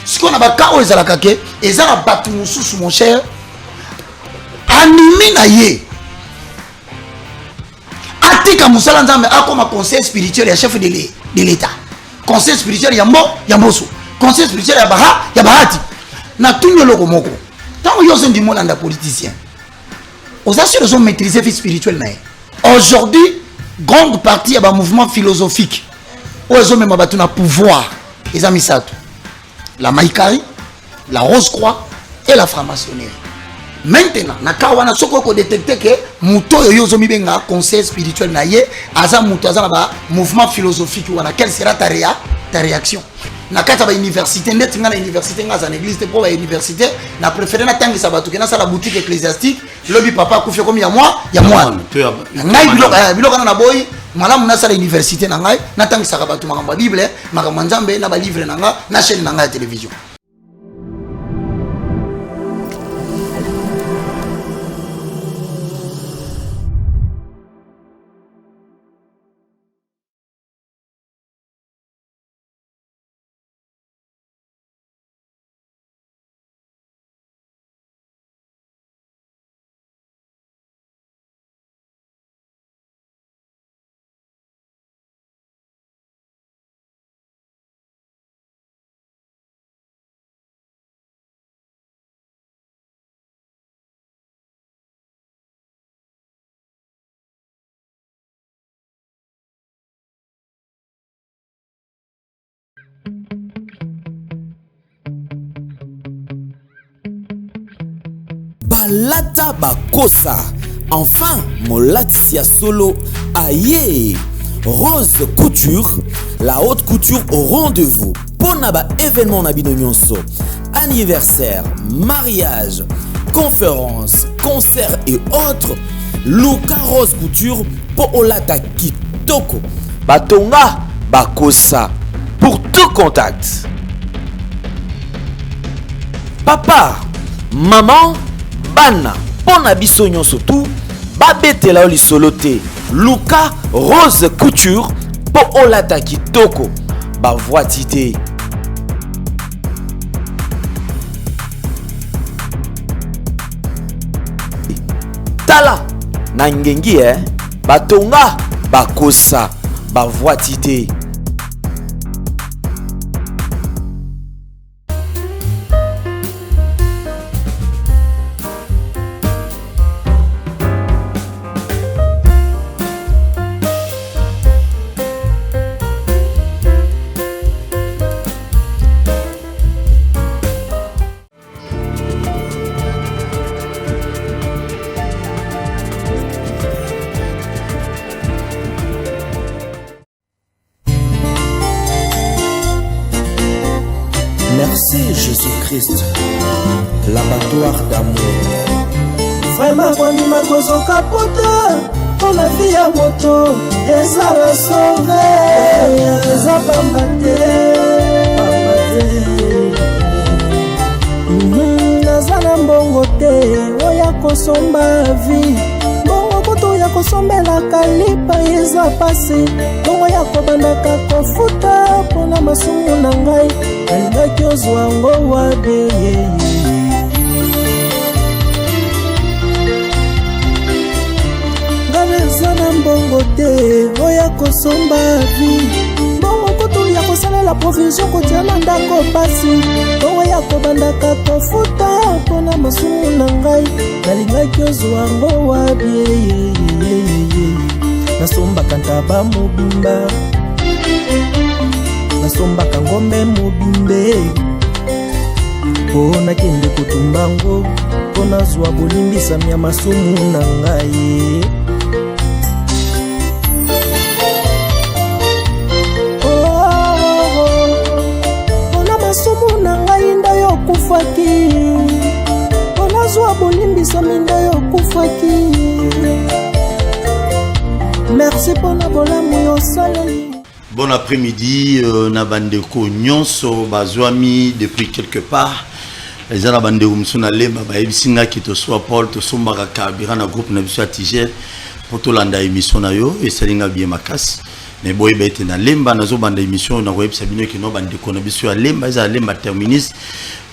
Ce qu'on a bakao ezalakake ezala batu mususu mon cher animé na ye atika musala nzambe akoma conseil spirituel ya chef de l'état conseil spirituel ya mboso conseil spirituel ya bahati na tunyo loko moko tant yo se ndimo na politicien aux assurés ont maîtrisé vie spirituelle na ye aujourd'hui grande partie ya ba mouvement philosophique aux hommes même battu na pouvoir les amis ça la maïkari la rose croix et la franc-maçonnerie. Maintenant, nakawana soko ko détecter que muto yo zo mibenga conseil spirituel na ye aza muto aza ba mouvement philosophique wana quelle sera ta réaction? Nakata ba université net nga na université nga za église te pour ba université na préféré na tangi sabatu ke na sala boutique ecclésiastique lobi papa kufia comme ya moi ngai biloko na boy malamu na sala université na ngai na tangi sakabatu makamba bible makamba nzambe na ba livre na nga na chaîne na nga ya télévision. Balata bakosa. Enfin, Molatia solo. Aïe. Rose Couture. La haute couture au rendez-vous. Ponaba événement nabino nyonso. Anniversaire, mariage, conférence, concert et autres. Luka Rose Couture. Po olata kitoko. Batonga bakosa. Pour tout contact. Papa, maman, bana, pona biso nyonso tout, babetela oli solote, Luka Rose Couture, po olata kitoko, ba voitité. Tala, na ngengi batonga, bakosa, ba voitité. Merci Jésus-Christ, l'abattoir d'amour. Vraiment, quand il m'a causé au capote, pour la vie à moto, et ça va sauver, et ça va m'abattre. Nazana mbongote, oya kosomba vie. Ya kosombela kalipa yeza pasi Kongo ya kobandaka kofuta pona masumu na ngai alingaki ozwa ngo wabe Ngabeza na mbongo te oya kosomba vi Mbongo kutu ya kosalela provision kotia na ndako pasi Kongo ya kobandaka kofuta pona masumu na ngai alingaki ozwa ngo wabe Nasombaka ntaba mobimba Nasombaka ngombe mobimbe Po nakende kotumbango Po nazwa bolimbisa mya masumu na ngai Po na masumu na ngai nda yo kufaki Po nazwa bolimbisa minda yo kufaki Merci pour la bonne au soleil. Bon après-midi, na bandeko nyonso bazwami depuis quelque part. Les ana bandeko msuna lemba ba ebisinga ki to soit Paul to sombaka kabira na groupe na biso Tiger pour to landa émission na yo et salinga bien makasi. mais boy bête na lemba nazo banda émission na web sabino ki no bande ko na biso ya lemba za lemba terminus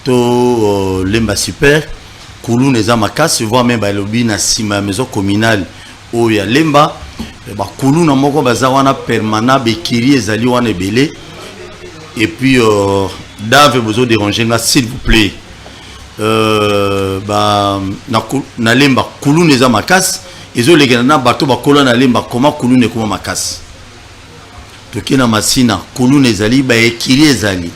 to lemba super kulu neza makasi voire même ba lobi na sima maison communale o ya lemba ba kulu na moko baza wana permanent be kiri ezali wana ebele et puis dave besoin déranger nga s'il vous plaît ba na lemba kulu neza makasi ezo legena na bato bakola na lemba koma kulu ne koma makasi tokina masina kulu nezali ba ekiri ezali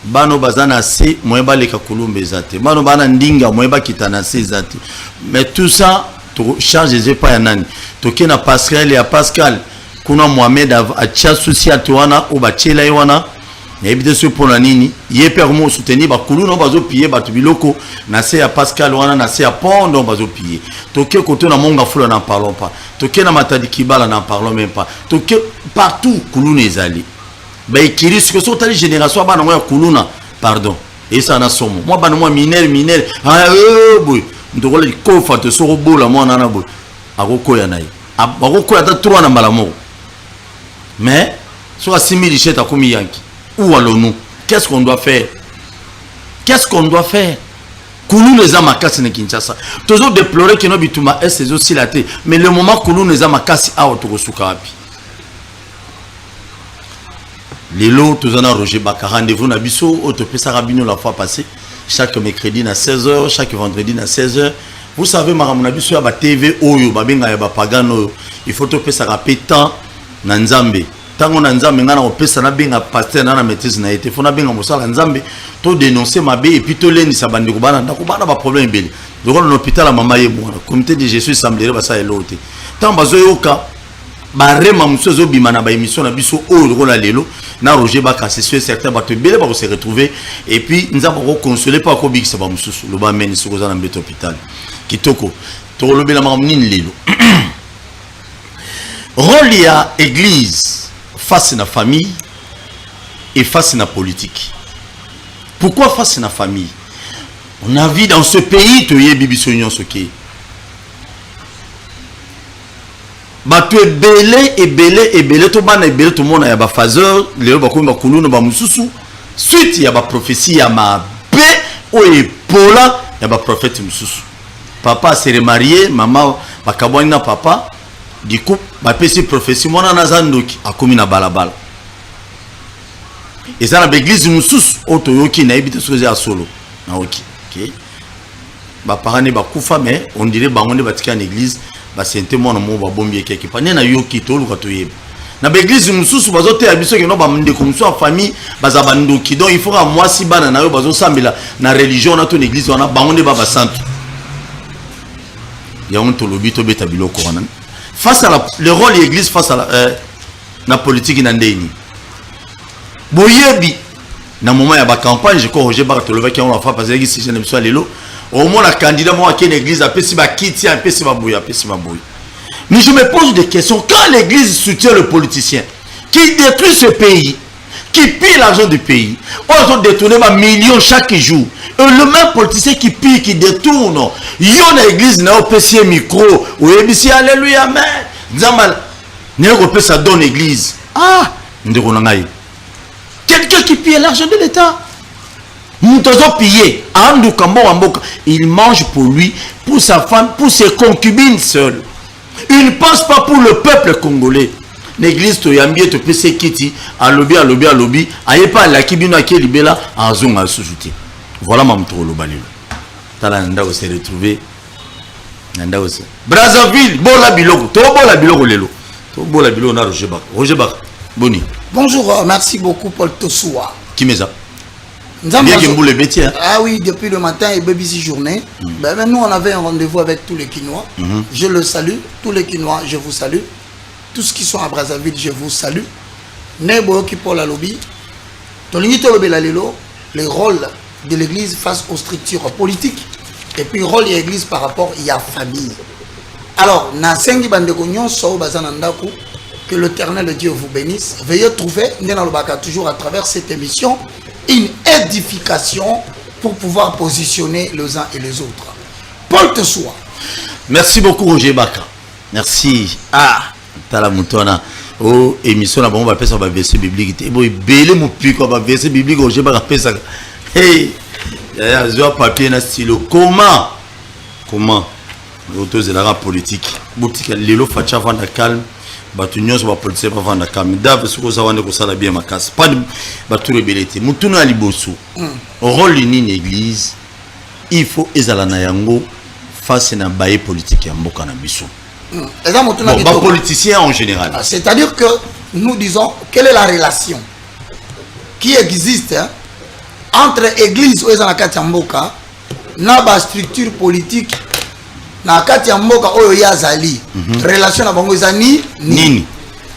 bano bazana se moyeba leka kulumbe ezate bano bana ndinga moyeba kitana se ezate mais tout ça to charge les pas yanani tokina Pascal ya Pascal kuna Mohamed a tia social toana o bachela wana na ebide so pona nini yepe ko soutenir ba kulu no bazo pier ba tubiloko na se ya Pascal wana na se ya Pondo bazo pier toke koto na monga fula na parlons pas toke na matadi kibala na parlons même pas toke partout kulu nezali ba ekiri ce que sont les générations bana ngoya kuluna pardon et ça na somo moi bana moi mineur boy ndokola kofa te so bola moi na boy akoko ya nayi akoko ya ta 3 na malamo mais soit 6000 cheta komi yanki où allons-nous? Qu'est-ce qu'on doit faire? Qu'est-ce qu'on doit faire? Koulou les amakasi ne Kinshasa. Toujours déplorer que nos bituma est ces aussi la tête. Mais le moment Koulou les amakasi a autorosukapi. Les lots, tous en a Roger Baka. Rendez-vous na biso, autopesa rabino la fois passée. Chaque mercredi à 16h, chaque vendredi à 16h. Vous savez, Maramona biso ya ba TV oyo, babenga ya ba pagano. Il faut autopesa rapétant na Nzambe. Tango na nzambe ngana opesa na benga pasteur na maîtrise na été fona benga mosala nzambe to dénoncer mabe et puis to leni sa bandi ko bana ndako bana ba problème belé donc dans l'hôpital à mama ye mwana comité de Jésus semblerait ba ça elote tant bazo yoka ba rema musozo bimana ba émission na biso o lokola lelo na Roger Baka c'est sûr certain ba to belé ba ko se retrouver et puis nzamba ko consoler pas ko bikisa ba mususu lo ba meni soko za na mbeto hôpital kitoko to lobela mamnini lelo rôle ya église face à la famille et face à la politique. Pourquoi face à la famille? On a vu dans ce pays, tu es bibi soignon ce qui. Bah tu es belé et belé et belé, tout le monde a ba phaseur, les ba kouma kulu no ba mususu. Suite il y a ba prophétie ya ma bé ou epola, il y a ba prophète mususu. Papa s'est remarié, maman ba kabwana papa. Du coup, ma petite prophétie, moi, on a zandoki, a commis na balabala. Et ça, l'église nous sous, otoyoki, na habité sur à solo. Na ok. Ba parane ba kufa, mais on dirait, ba on est bâti en église, ba c'est un mon amour, ba bombier quelque part. N'a yoki, tolu, katoyeb. Na l'église nous sous, ba zote abisso, qui n'ont pas mende comme ça en famille, ba zabandoki. Donc, il faudra moi si bana na yo, ba zo sambela, na religion, na ton église, on a ba on est ba santo. Ya on tolobi, to beta bilo koranan. Face à le rôle de l'église face à la politique nandeni. Boyebi na moment ya ba campagne je crois Roger Bartolova qui on la fois parce que si je ne suis lelo au moins la candidat moi qui l'église a pesi ba kiti a pesi ba boya pesi ba boya. Mais je me pose des questions quand l'église soutient le politicien qui détruit ce pays, qui pille l'argent du pays, on a détourné ma millions chaque jour. Et le même politicien qui pille, qui détourne, il y a l'église, il y a un micro, ou il alléluia, amen. Zamal, il y a ça donne l'église. Ah, quelqu'un qui pille l'argent de l'État. Nous devons piller. Il mange pour lui, pour sa femme, pour ses concubines seules. Il ne pense pas pour le peuple congolais. L'église to yambie to pese kiti a lobby aye pas la kibino ake libela a zonga sujouti. Voilà mam to lo balilo. Tala nda se retrouver nda ose. Brazzaville bola biloko to bola biloko lelo. To bola biloko na Roger Bak. Boni. Bonjour, merci beaucoup Paul Tosoua. Qui me ça? Ah oui, depuis le matin et BBC journée. Ben, nous on avait un rendez-vous avec tous les Quinois. Je le salue, tous les Quinois, je vous salue. Tous ceux qui sont à Brazzaville, je vous salue. Nebo qui pour la lobby. Le rôle de l'église face aux structures politiques. Et puis le rôle de l'église par rapport à la famille. Alors, que l'Éternel Dieu vous bénisse. Veuillez trouver, toujours à travers cette émission, une édification pour pouvoir positionner les uns et les autres. Paul Tosoua. Merci beaucoup Roger Baka. Merci. Ah, Talamutona. oh émission na bango ba pesa ba verset biblique te boy belé mo piko ba verset biblique o je ba pesa hey ya zo papier na stylo comment autour de la politique boutique lelo facha vanda calme batu nyonso ba politicien ba vanda calme dave soko za wande ko sala bien makasi pas batu rebelete mutuno ali bosu rôle ni église il faut ezala na yango face na baye politique ya mboka na biso bon, politiciens en général. C'est-à-dire que nous disons quelle est la relation qui existe entre église ou na kati ya mboka na ba structure politique na kati ya mboka oyo yazali relation na bango ezani nini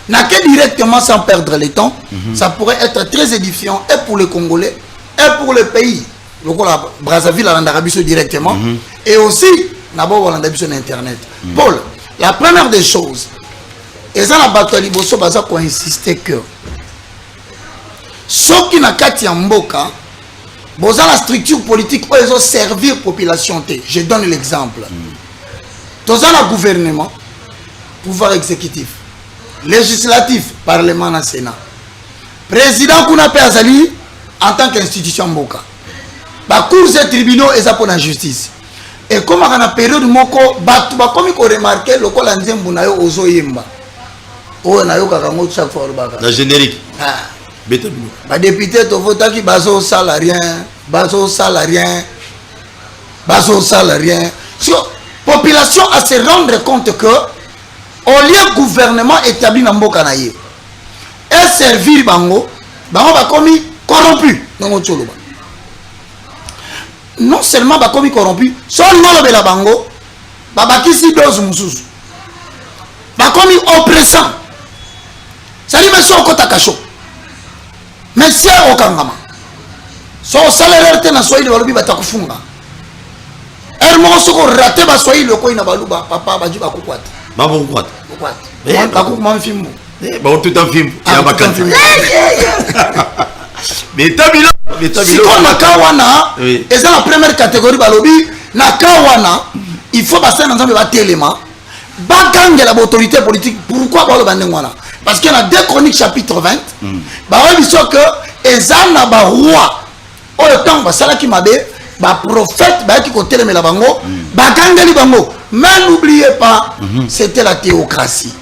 na que directement sans perdre le temps ça pourrait être très édifiant et pour les Congolais et pour le pays le Brazzaville en Arabie directement et aussi d'abord en Arabie sur internet. Paul, la première des choses et ça la bataille bosso baza ko insister que ce qui na kati ya mboka boza la structure politique où ils ont servir population té. Je donne l'exemple. Dans un gouvernement, pouvoir exécutif, législatif, parlement na Sénat. Président kuna pe azali en tant qu'institution mboka. Ba cours et tribunaux et pour la justice. Et comme à la période moko batu ba comme ko remarquer le kola nzembu na yo ozo yemba. O na yo kaka ngo chaque fois baka. La générique. Ah. Beta bino. Ba député to vota ki bazo salarien, bazo salarien. Bazo salarien. So population à se rendre compte que au lieu gouvernement établi dans mboka na ye et servir bango ba komi corrompu dans tsholoba. Non seulement ba komi corrompu, seulement le bela bango ba bakisi dose mususu. Ba komi oppressant. Ça dit monsieur okota kacho. Mais c'est okangama. So salaire te na soili balobi batakufunga. Ermo soko raté ba soili ko ina baluba papa baji bakukwata. Ba bakukwata. Bakukwata. Bakukuma mfimbo. Ba otuta mfimbo. Ya bakanti. Mais tabilo si on a kawana et c'est la première catégorie balobi na kawana il faut passer dans un téléma bagange l'autorité politique pourquoi balo bandengwana parce qu'il y a 2 Chroniques chapitre 20 ba oui sûr que ezana ba roi au temps ba sala ki mabe ba prophète ba ki ko telemela bango bagange li bango mais n'oubliez pas c'était la théocratie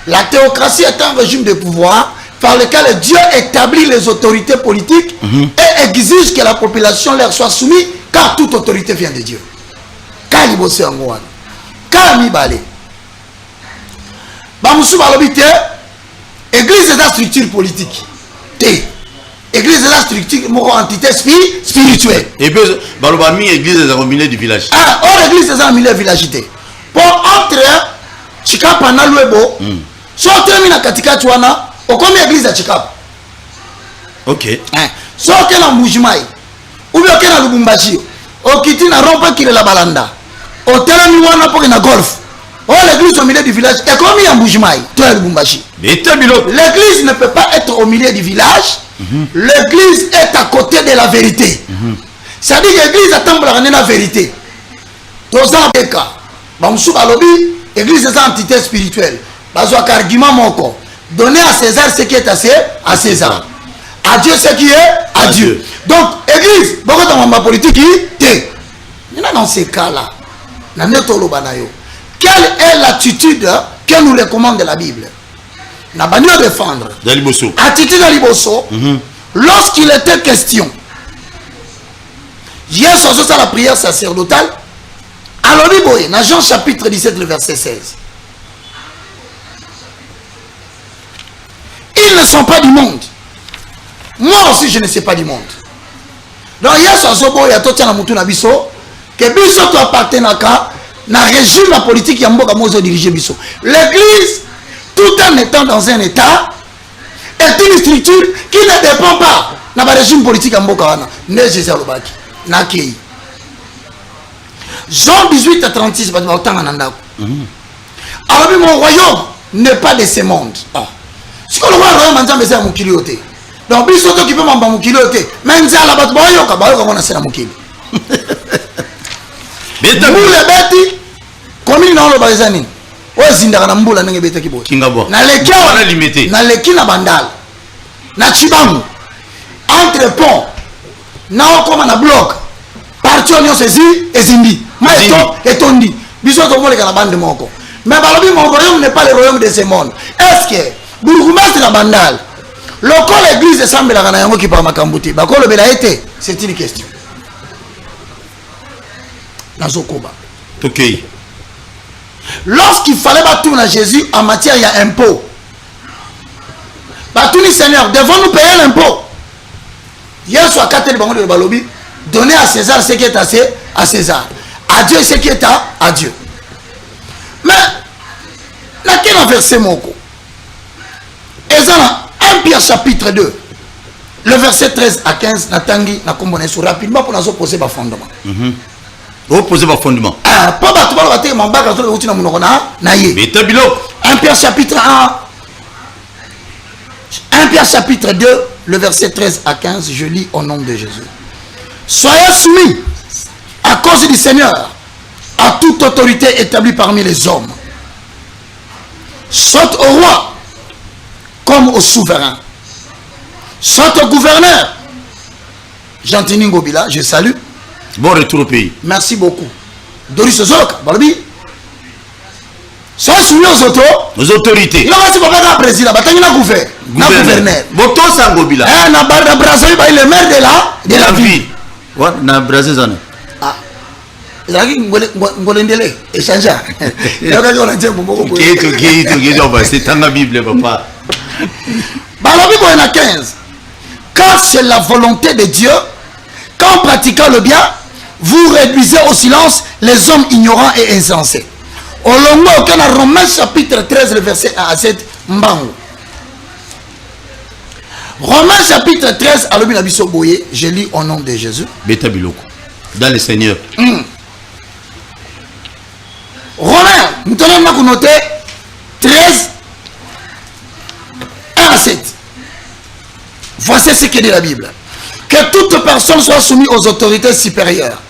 est un régime de pouvoir par lequel Dieu établit les autorités politiques et exige que la population leur soit soumise car toute autorité vient de Dieu. Quand il bosse en Gouane, quand il balé, Bamoussou balobité, église est la structure politique. Église est la structure, mon entité spirituelle. Et puis, balobami église est au milieu du village. Ah, or église est au milieu du village. Pour entrer, chika panalouebo, sortir mina katika tuana. Au combien d'églises à Chikap? Ok. So que na Mujimai, ou bien que na Lubumbashi, au Kiti na rompe qui est la balanda, au Telami wana pour na golf. Oh l'église au milieu du village. Et combien à Mujimai? Toi Lubumbashi. L'église ne peut pas être au milieu du village. L'église est à côté de la vérité. C'est-à-dire que l'église attend la vérité. Dans un cas, Bamsou Balobi, l'église est une entité spirituelle. Bazo argument mon corps. Donner à César ce qui est à César. À Dieu ce qui est à Dieu. Donc, église, beaucoup dans ma politique, dans ces cas-là, quelle est l'attitude que nous recommande la Bible? N'a pas de défendre. Attitude d'Aliboso, lorsqu'il était question, hier soir, c'est la prière sacerdotale, alors, dans Jean chapitre 17, le verset 16. Ils ne sont pas du monde. Moi aussi, je ne suis pas du monde. Donc, il y a ce zobo, il y a tout ça, que biso to appartient na régime la politique ya mboka mozo diriger biso. L'église, tout en étant dans un état, est une structure qui ne dépend pas na ba régime politique ya mboka wana. Ne Jésus alobaki na kei. Jean 18 à 36 ba otanga na ndako. Alors mon royaume n'est pas de ce monde. Si on voit le royaume nzambe c'est mon kilioté. Donc biso to qui peut mamba mon kilioté. Mais nzala bat boyoka mona c'est na mokili. Nous les bêtes, comme ils n'ont pas besoin. ozindaka na mbula ndenge betaki boye Kingabo. naleki Bana limité. naleki na bandala na chibangu entre pont na okoma na bloc parti nyonso ezindi maito etondi biso tokomoleka na bande moko mais balobi mon royaume n'est pas le royaume de ce monde. Est-ce que bourgmestre na bandala lokola église esambelaka na yango kipa makambo te bakolobela ete c'est une question nazokoba Ok. lorsqu'il fallait batourner à Jésus en matière il y a impôt batourner Seigneur devons-nous payer l'impôt hier soir quand il de balobi donner à César ce qui est à César à Dieu ce qui est à Dieu mais là quel verset moko et ça 1 Pierre chapitre 2 le verset 13 à 15 natangi na kombo na sur rapidement pour nous poser ba fondement Vous posez votre fondement. ah pas bato ba ba te mambaka to uti na munoko na ye Mais tabilo. 1 Pierre chapitre 1 Pierre chapitre 2 le verset 13 à 15 je lis au nom de Jésus. Soyez soumis à cause du Seigneur à toute autorité établie parmi les hommes, soit au roi comme au souverain, soit au gouverneur. Jean-Tini Ngobila, je salue. Bon retour au pays. Merci beaucoup. Doris Ozok, Barbie. Soyez soumis aux autorités. Il a aussi pas un président, il a gouverneur. Voto Sangobila. Il est maire de la ville. Ouais, na Brazzaville. Ah. Il a dit Ngolendele échanger. Il a dit on a dit Ok, c'est dans la Bible papa. Balobi boyena 15. Car c'est la volonté de Dieu qu'en pratiquant le bien, vous réduisez au silence les hommes ignorants et insensés. Au longo auquel à Romains chapitre 13 le verset 1 à 7 mbango. Romains chapitre 13 à l'objet de Boye, je lis au nom de Jésus. Beta biloko. Dans le Seigneur. Romains, nous allons noter 13 1 à 7. Voici ce que dit la Bible. Que toute personne soit soumise aux autorités supérieures.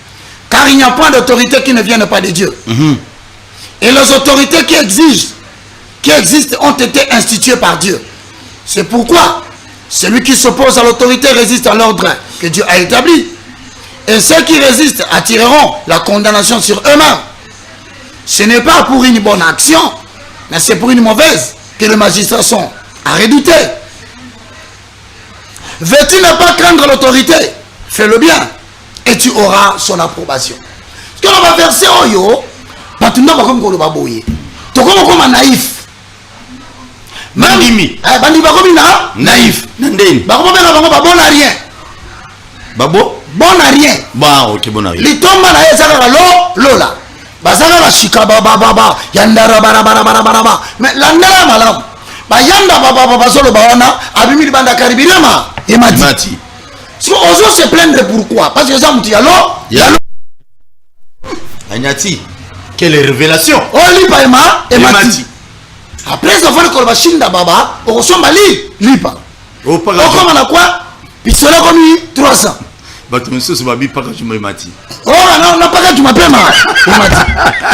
Car il n'y a point d'autorité qui ne vienne pas de Dieu. Et les autorités qui existent ont été instituées par Dieu. C'est pourquoi celui qui s'oppose à l'autorité résiste à l'ordre que Dieu a établi. Et ceux qui résistent attireront la condamnation sur eux-mêmes. Ce n'est pas pour une bonne action, mais c'est pour une mauvaise que les magistrats sont à redouter. Veux-tu ne pas craindre l'autorité? Fais le bien et tu auras son approbation. Ce que l'on va verser au yo, tu n'as pas comme qu'on va boyer. Tu comme un naïf. Bandimi. Bandimi ba comme naïf. Nandeni. Ba comme ba bon à rien. Babo? Bon à rien. Bah ok bon à rien. Les tombes na ezaka lola. Bazaka la shika baba yandara bara. Mais la ndala malam. Ba yanda baba solo baona abimi banda karibirema. Emati. Si on ose se plaindre pourquoi? Parce que ça mouti yalo. Agnati. Quelle révélation. Oh lipa emati. Après ça faut que le shinda baba on somba lipa. Oh pas on comme na quoi? Pistolet comme 300. Bato monsieur se babi pas quand tu m'emati. Oh non pas que tu m'appelles ma. Emati.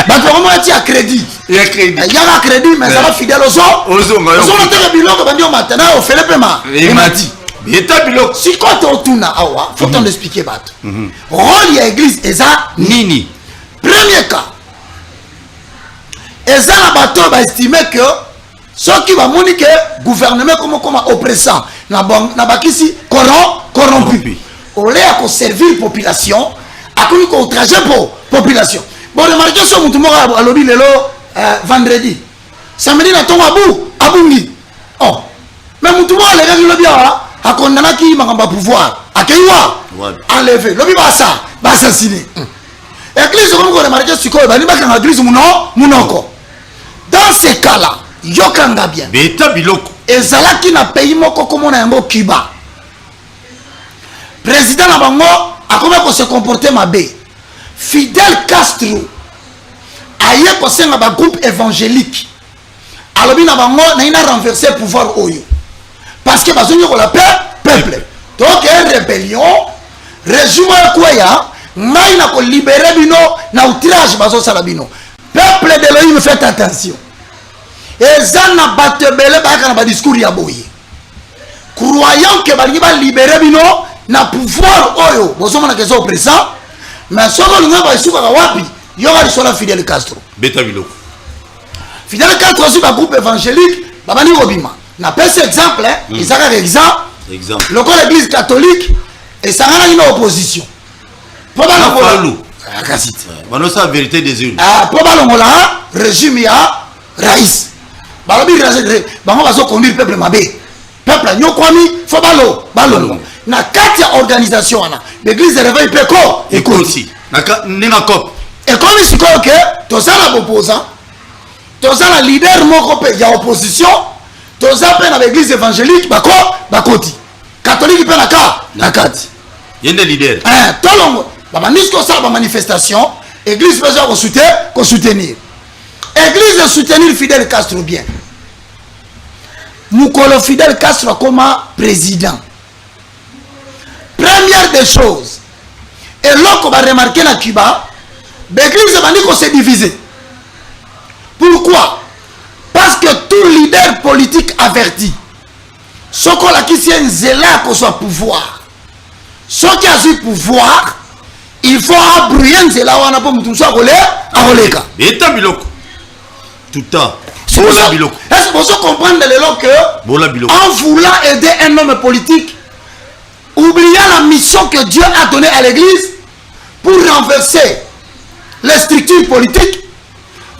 Bato comment tu as crédit? Il y a crédit. Il y a un crédit mais ça va fidèle aux autres. Aux on te biloko bandi au matin au fait le paiement. Emati. Beta biloko. Si quand on tourne awa, faut t'en expliquer bat. Rôle ya église eza nini. Premier cas. Eza na bato ba estimer que ceux qui va moni que gouvernement comme oppressant na bakisi corrompu. Au lieu de servir population, à quoi qu'on outrager pour population. Bon, remarquez sur mon à lobby lelo vendredi. Samedi na ton abungi. Oh. Mais mon tour les gars lobby a condamné qui m'a pouvoir. Accueillir. Enlever. Lobby va ça, va assassiner. Église comme vous remarquez sur quoi bani ba kan église munoko. Dans ces cas-là, yokanga bien. Beta biloko. Ezala qui na pays moko comme on a yango Cuba. Président Nabango a comment se comporter mabe. Fidel Castro a eu un groupe évangélique. Alors Nabango n'a renversé le pouvoir oyo. Parce que besoin de la peuple. Donc une rébellion, régime quoi ya, n'a ko libérer bino na outrage bazo salabino. Peuple de l'Élohim faites attention. eza na bato ebele bayaka na badiscours ya boye croyant que balingi balibere bino na pouvoir oyo bozomona keza oppressant mais soki olinga baesukaka wapi yoka lisola Fidel Castro beta biloko Fidel Castro aussi bagroupe évangélique babandi kobima na pesi exemple ezakaka exemple lokola église catholique esanganaki na opposition po balongola kasite banosa vérité des urnes po balongola régime ya rais balobi bango bazoconduire peuple mabe peuple anyokwami fo balongo na kati ya organisation wana l'église de réveil mpe ekoti ndenge cop ekomi sikoyo ke toza na bopposant toza na leader moko mpe ya opposition toza mpe na baéglise évangélique bakoti catholique mpe na kati yende leader tolongo babandisi kosala bamanifestation église mpe eza kosoutenir église de soutenir Fidel Castro bien mukolo Fidel Castro akoma président première des choses eloko baremarke na Cuba l'église ebandi kose diviser pourquoi parce que tout leader politique averti soko olakisi ye nzela ya kozwa pouvoir soki azwi pouvoir il faut abrouiller nzela wana mpo mutu mosusu akoleka beta biloko tuta est-ce que vous comprenez en voulant aider un homme politique oubliant la mission que Dieu a donnée à l'église pour renverser les structures politiques,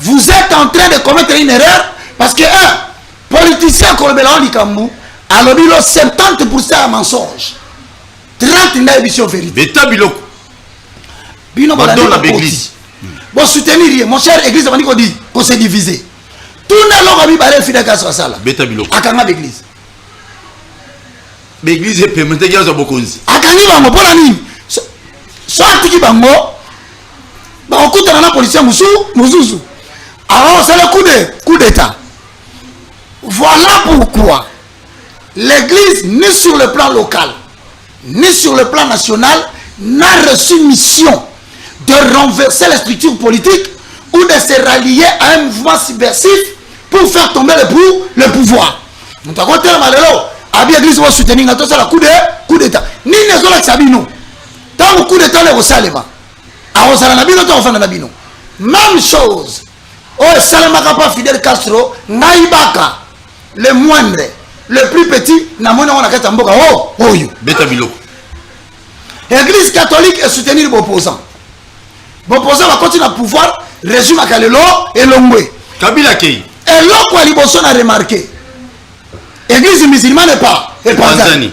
vous êtes en train de commettre une erreur parce que un politicien comme Belon Likambu a lobby 70% à mensonge 30 n'a émission vérité bino dans l'église bon soutenir mon cher église va dire qu'on s'est divisé tout le monde a mis barré Fidel Castro à ça là akanga l'église l'église est permettre qu'il y a bokonzi akangi bango pona nini so atiki bango bakokutana na policier mususu alors c'est le coup d'état voilà pourquoi l'église ni sur le plan local ni sur le plan national n'a reçu mission de renverser les structures politiques ou de se rallier à un mouvement subversif pour faire tomber le pouvoir. Nous avons tellement de l'eau. Abi église va soutenir na tosala coup d'état. Ni nezola sabino. Tant coup d'état le salema. A osala na bino to ofana na bino. Même chose. Oh salema pas Fidel Castro naibaka le moindre, le plus petit na mona on a kata mboka yo. Beta biloko. Église catholique est soutenir l'opposant. L'opposant va continuer à pouvoir régime à Kalelo et Longwe. Kabila Kei. Et là quoi Liboson a remarqué. Église musulmane n'est pas. Et Panzani.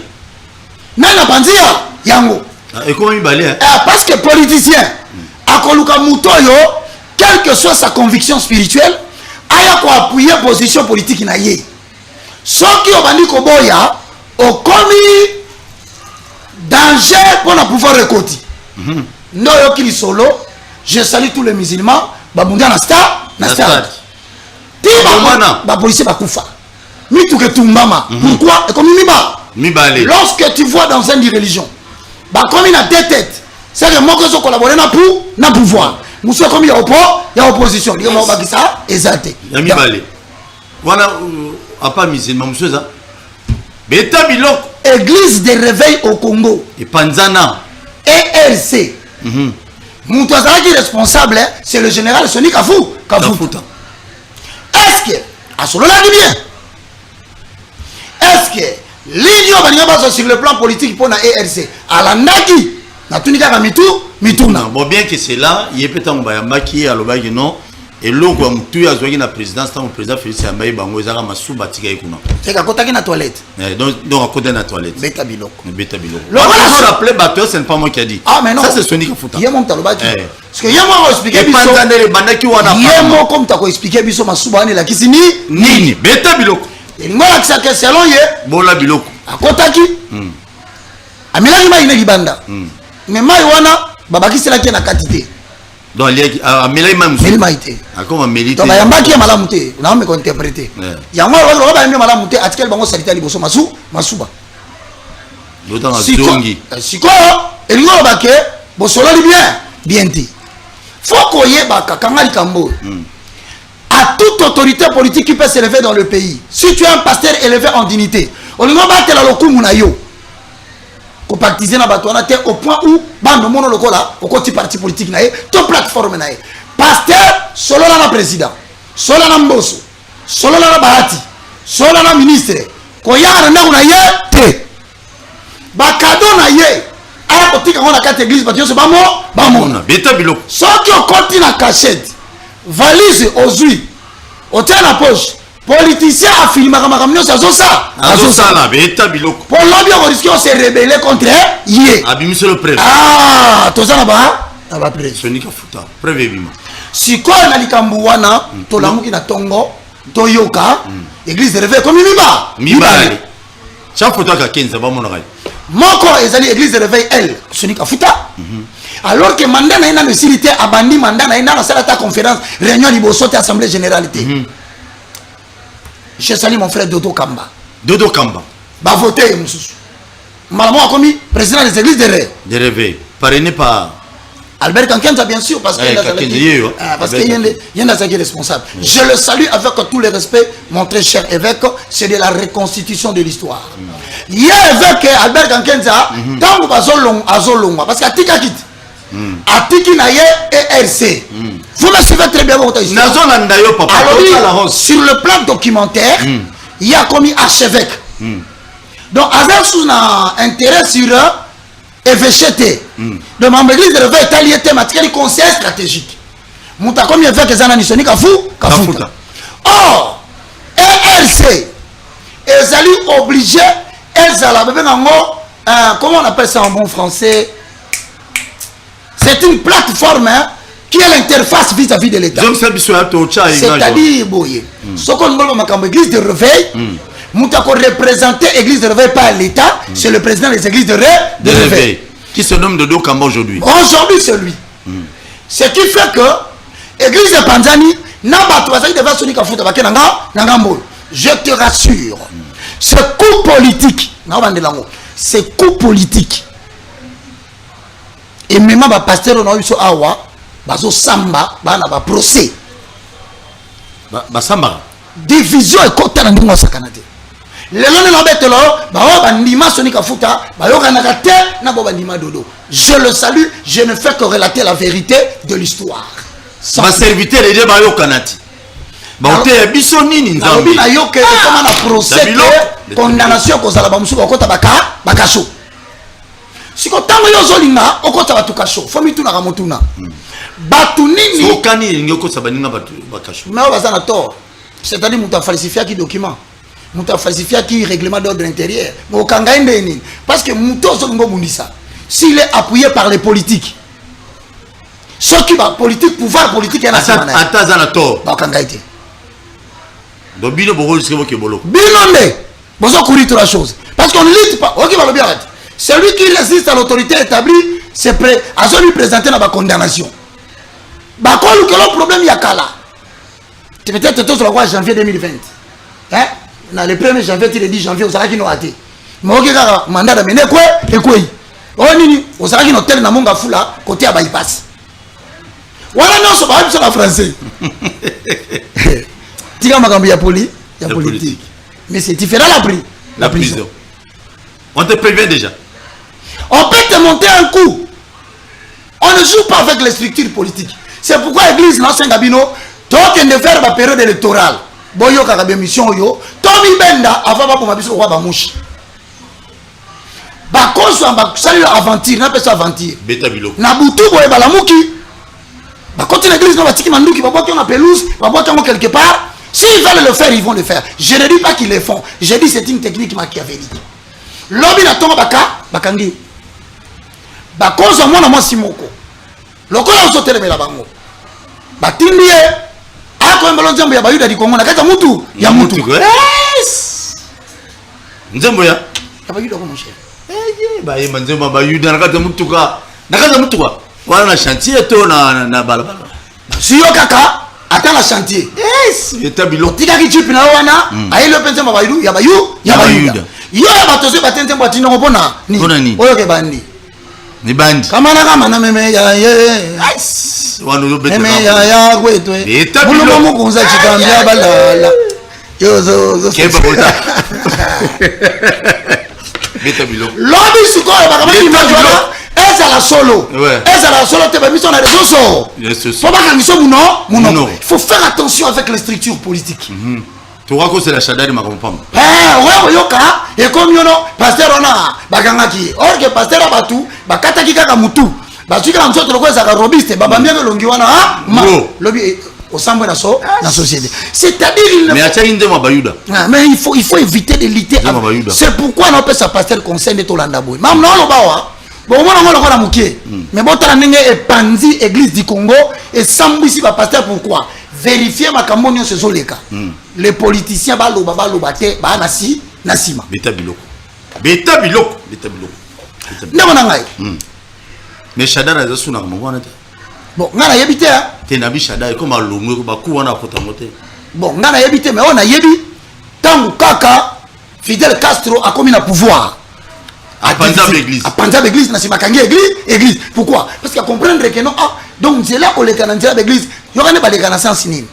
Nana Panzia Yango. Et comment il balait? Parce que politicien, Akoluka Mutoyo, quelle que soit sa conviction spirituelle, aya ko appuyer position politique na ye. Soki obandi koboya, okomi danger pour la pouvoir récolter. Non, qui solo, je salue tous les musulmans. Babunda na stade. Ba policier ba kufa. Mi tout que tout mama. Pourquoi? Et comme mi lorsque tu vois dans une religion, ba comme il a deux têtes. C'est que moi que je collabore na pouvoir. Monsieur comme il y a opposition. Il y a moi ba ça exact. Ya mi balé. Voilà a pas musulman monsieur ça. Beta bilok. Église de réveil au Congo. Et Panzana. ERC. Moutouazaki responsable, c'est le général Soni Kafuta. Est-ce que, à ce moment-là, bien, est-ce que l'union va sur le plan politique pour la ERC à la Naki, na tunika mituna. Bon, bien que c'est là, il y a peut-être un bayamaki à l'obagi non. Et l'eau comme tu as joué la présidence, tant le président Félix Ambaye Bango, ils ont massou batika ekuna. C'est qu'à côté de la toilette. Donc à côté de la toilette. Beta biloko. Beta biloko. Le on appelé bateau, c'est pas moi qui a dit. Ah mais non. Ça c'est Sony Kafuta. Il y a mon talobaki. Parce que il y a moi expliquer biso. Les bandaki wana. Il y a moi comme tu as expliqué biso masuba ni la kisini nini. Beta biloko. Et moi là que ça selon ye. Bola biloko. À côté qui. Amila ni ma ina libanda. Mais mai wana babaki c'est là qui na quantité. Donc il y a Mélanie Maïté. Comment Mélanie? Donc il y a un qui est malade muté. On a même interprété. Il y a un qui est malade muté. Article bango sanitaire liboso masuba. D'autant à Zongi. Si quoi? Et lui on va que bon solo bien dit. Faut qu'on y ait baka kangali kambo. à toute autorité politique qui peut s'élever dans le pays. Si tu es un pasteur élevé en dignité, on ne va pas te la lokumu na yo. Ko partisan na batona te au point où bando mono lokola au côté parti politique na ye, to plateforme na ye. Pasteur solo la président, solo la mboso, solo la bahati, solo la ministre. Ko ya na na ye te. Ba cadeau na ye. A kotika on a 4 églises ba yo ba mo na beta biloko. Soki o konti na cachette, valise ozui, o tient la poche. Politicien a filmé comme ça, ça là, beta biloko. Pour l'objet on risque de se rebeller contre yé. Abimise le prévu. Ah, tout ça là-bas, ça va prêt. Sonika futa, prévu bima. Si quoi na likambu wana, to lamuki na tongo, to yoka, église de réveil comme miba. Chaque photo ka 15 ba mon ray. Moko ezali église de réveil elle, sonika futa. Alors que mandat na ina necessité abandi mandat na ina na sala ta conférence, réunion liboso te assemblée généralité. Je salue mon frère Dodo Kamba. Dodo Kamba. Va voter, monsieur. Malamou a commis président des églises de réveil. Parrainé par Albert Kankenza, bien sûr, parce qu'il y a des responsables. Je le salue avec tout le respect, mon très cher évêque. C'est de la reconstitution de l'histoire. Il y a évêque Albert Kankenza, tant que Azolonga, parce qu'à Tikakit, à Tikinaye et RC. Vous me suivez très bien votre histoire. Alors, sur le plan documentaire, il y a commis archevêque. Donc, avec son intérêt sur évêcheté. Donc, ma église de réveil est liée thématique du conseil stratégique. Mouta comme évêque les ananisoni kafuta. Or, RC, elles allaient obligés, elles allaient comment on appelle ça en bon français? C'est une plateforme qui est l'interface vis-à-vis de l'État. C'est-à-dire, ce qu'on appelle comme église de réveil, nous avons représenté l'église de réveil par l'État, c'est le président des églises de réveil. Qui se nomme Dodo Kamba aujourd'hui. Aujourd'hui, c'est lui. Ce qui fait que l'église de Panzani n'a pas je te rassure, ce coup politique, ce coup politique, et même le pasteur on a eu ce awa, bazo samba, bana ba procès. Ba samba. Division et côté dans le sakanate. Les gens n'ont pas là, bah bandima sonika futa, bah yo kanakate na bo bandima dodo. Je le salue, je ne fais que relater la vérité de l'histoire. Ma serviteur est ba yo kanati. Ba ote biso nini nzambi. Na yo que comment na procès condamnation ko zala ba musuka ko baka show. Si ko tango yo zolinga okota batuka show fomi tuna ka motuna batu nini so kani ngoko sabaninga batuka show mais bazana tort c'est-à-dire muta falsifier qui document muta falsifier qui règlement d'ordre intérieur mo kanga ndeni parce que muto zo ngo bundisa s'il est appuyé par les politiques ceux qui va politique pouvoir politique en asana atazana tort ba kanga été do bino boko risque ke bolo bino ne bozo courir toute la chose parce qu'on ne lutte pas OK va le bien. Celui qui résiste à l'autorité établie, c'est prêt à se lui présenter dans la condamnation. Bah, quoi le problème, il y a qu'à là. Peut-être que tu vas voir janvier 2020. Hein? Dans le 1er janvier, tu le 10 janvier, au Saraki, nous a été. Mais ok, mandat de mener quoi et quoi? Oh, nini, au Saraki, nous tel na monga fula, côté à bypass. Voilà, non, c'est pas ça, français. Tu vois, ma il y a politique. Mais c'est différent la prison. On te prévient déjà. On peut te monter un coup. On ne joue pas avec les structures politiques. C'est pourquoi l'église l'ancien Gabino, toi qui ne faire la période électorale, boyo kagabe mission yo, Tommy Benda avant pas pour ma biso roi bamouche. Ba koso ba salut aventure, na pesa aventure. Beta bilo. Na butu boye balamuki. Ba côté l'église na batiki manduki ba boki na pelouse, ba boki quelque part. S'ils veulent le faire, ils vont le faire. Je ne dis pas qu'ils le font. Je dis c'est une technique machiavélique. Lobi na tonga bakangi. Bakozo mwana mwasi moko. Lokola usotelemela bango. Batindie ako embelo nzambo ya bayuda di Kongo na kata mutu ya mutu. Yes. Nzambo ya bayuda ko mon cher. Ba ye nzambo bayuda na kata mutu ka. Na kata mutu ka. Wala na chantier to na balabala. Si yo kaka ata na chantier. Yes. Etabilo. Tika ki chipi na wana, ayelo penza mabayuda ya bayuda. Yo batose batenze mbati ndongo pona ni. Pona ni. Oyo ke bandi. Ni bandi. Kamana meme ya Yes. c'est wa no bete mais ya kwetu muno momo konza chikambia balala yo keba bota beta biloko lobi sikoyo bakamaki image wana ezala solo ezala solo te bamiso na réseau so faut bakangiso muno il faut faire attention avec les structures politiques Torako c'est la chadari makompam. Ouais, yoka et comme yono pasteur ona bagangaki or que pasteur abatu bakataki kaka mutu basuki na msoto lokwe za robiste babambia longi wana lobi au sambo na société, c'est-à-dire mais acha inde mabayuda mais il faut éviter de lutter. C'est pourquoi on appelle ça pasteur conseil de Tolanda boy mam non bawa bon moi on la mukie mais bon tala ndenge e panzi église du Congo et sambo ici ba pasteur pourquoi vérifier ma camonio ce sont les cas les politiciens baloba te ba nasima beta biloko ndako na ngai mais chadara za suna mo wana te bon ngana yebite te na bi chadara comme alongwe ko ba ku wana ko tamote bon ngana yebite mais on a yebi tangu kaka Fidel Castro a commis le pouvoir à Panzab église nasima kangi église pourquoi parce qu'il comprendre que non donc c'est là qu'on les canadiens l'église il y aura pas de canadiens signés.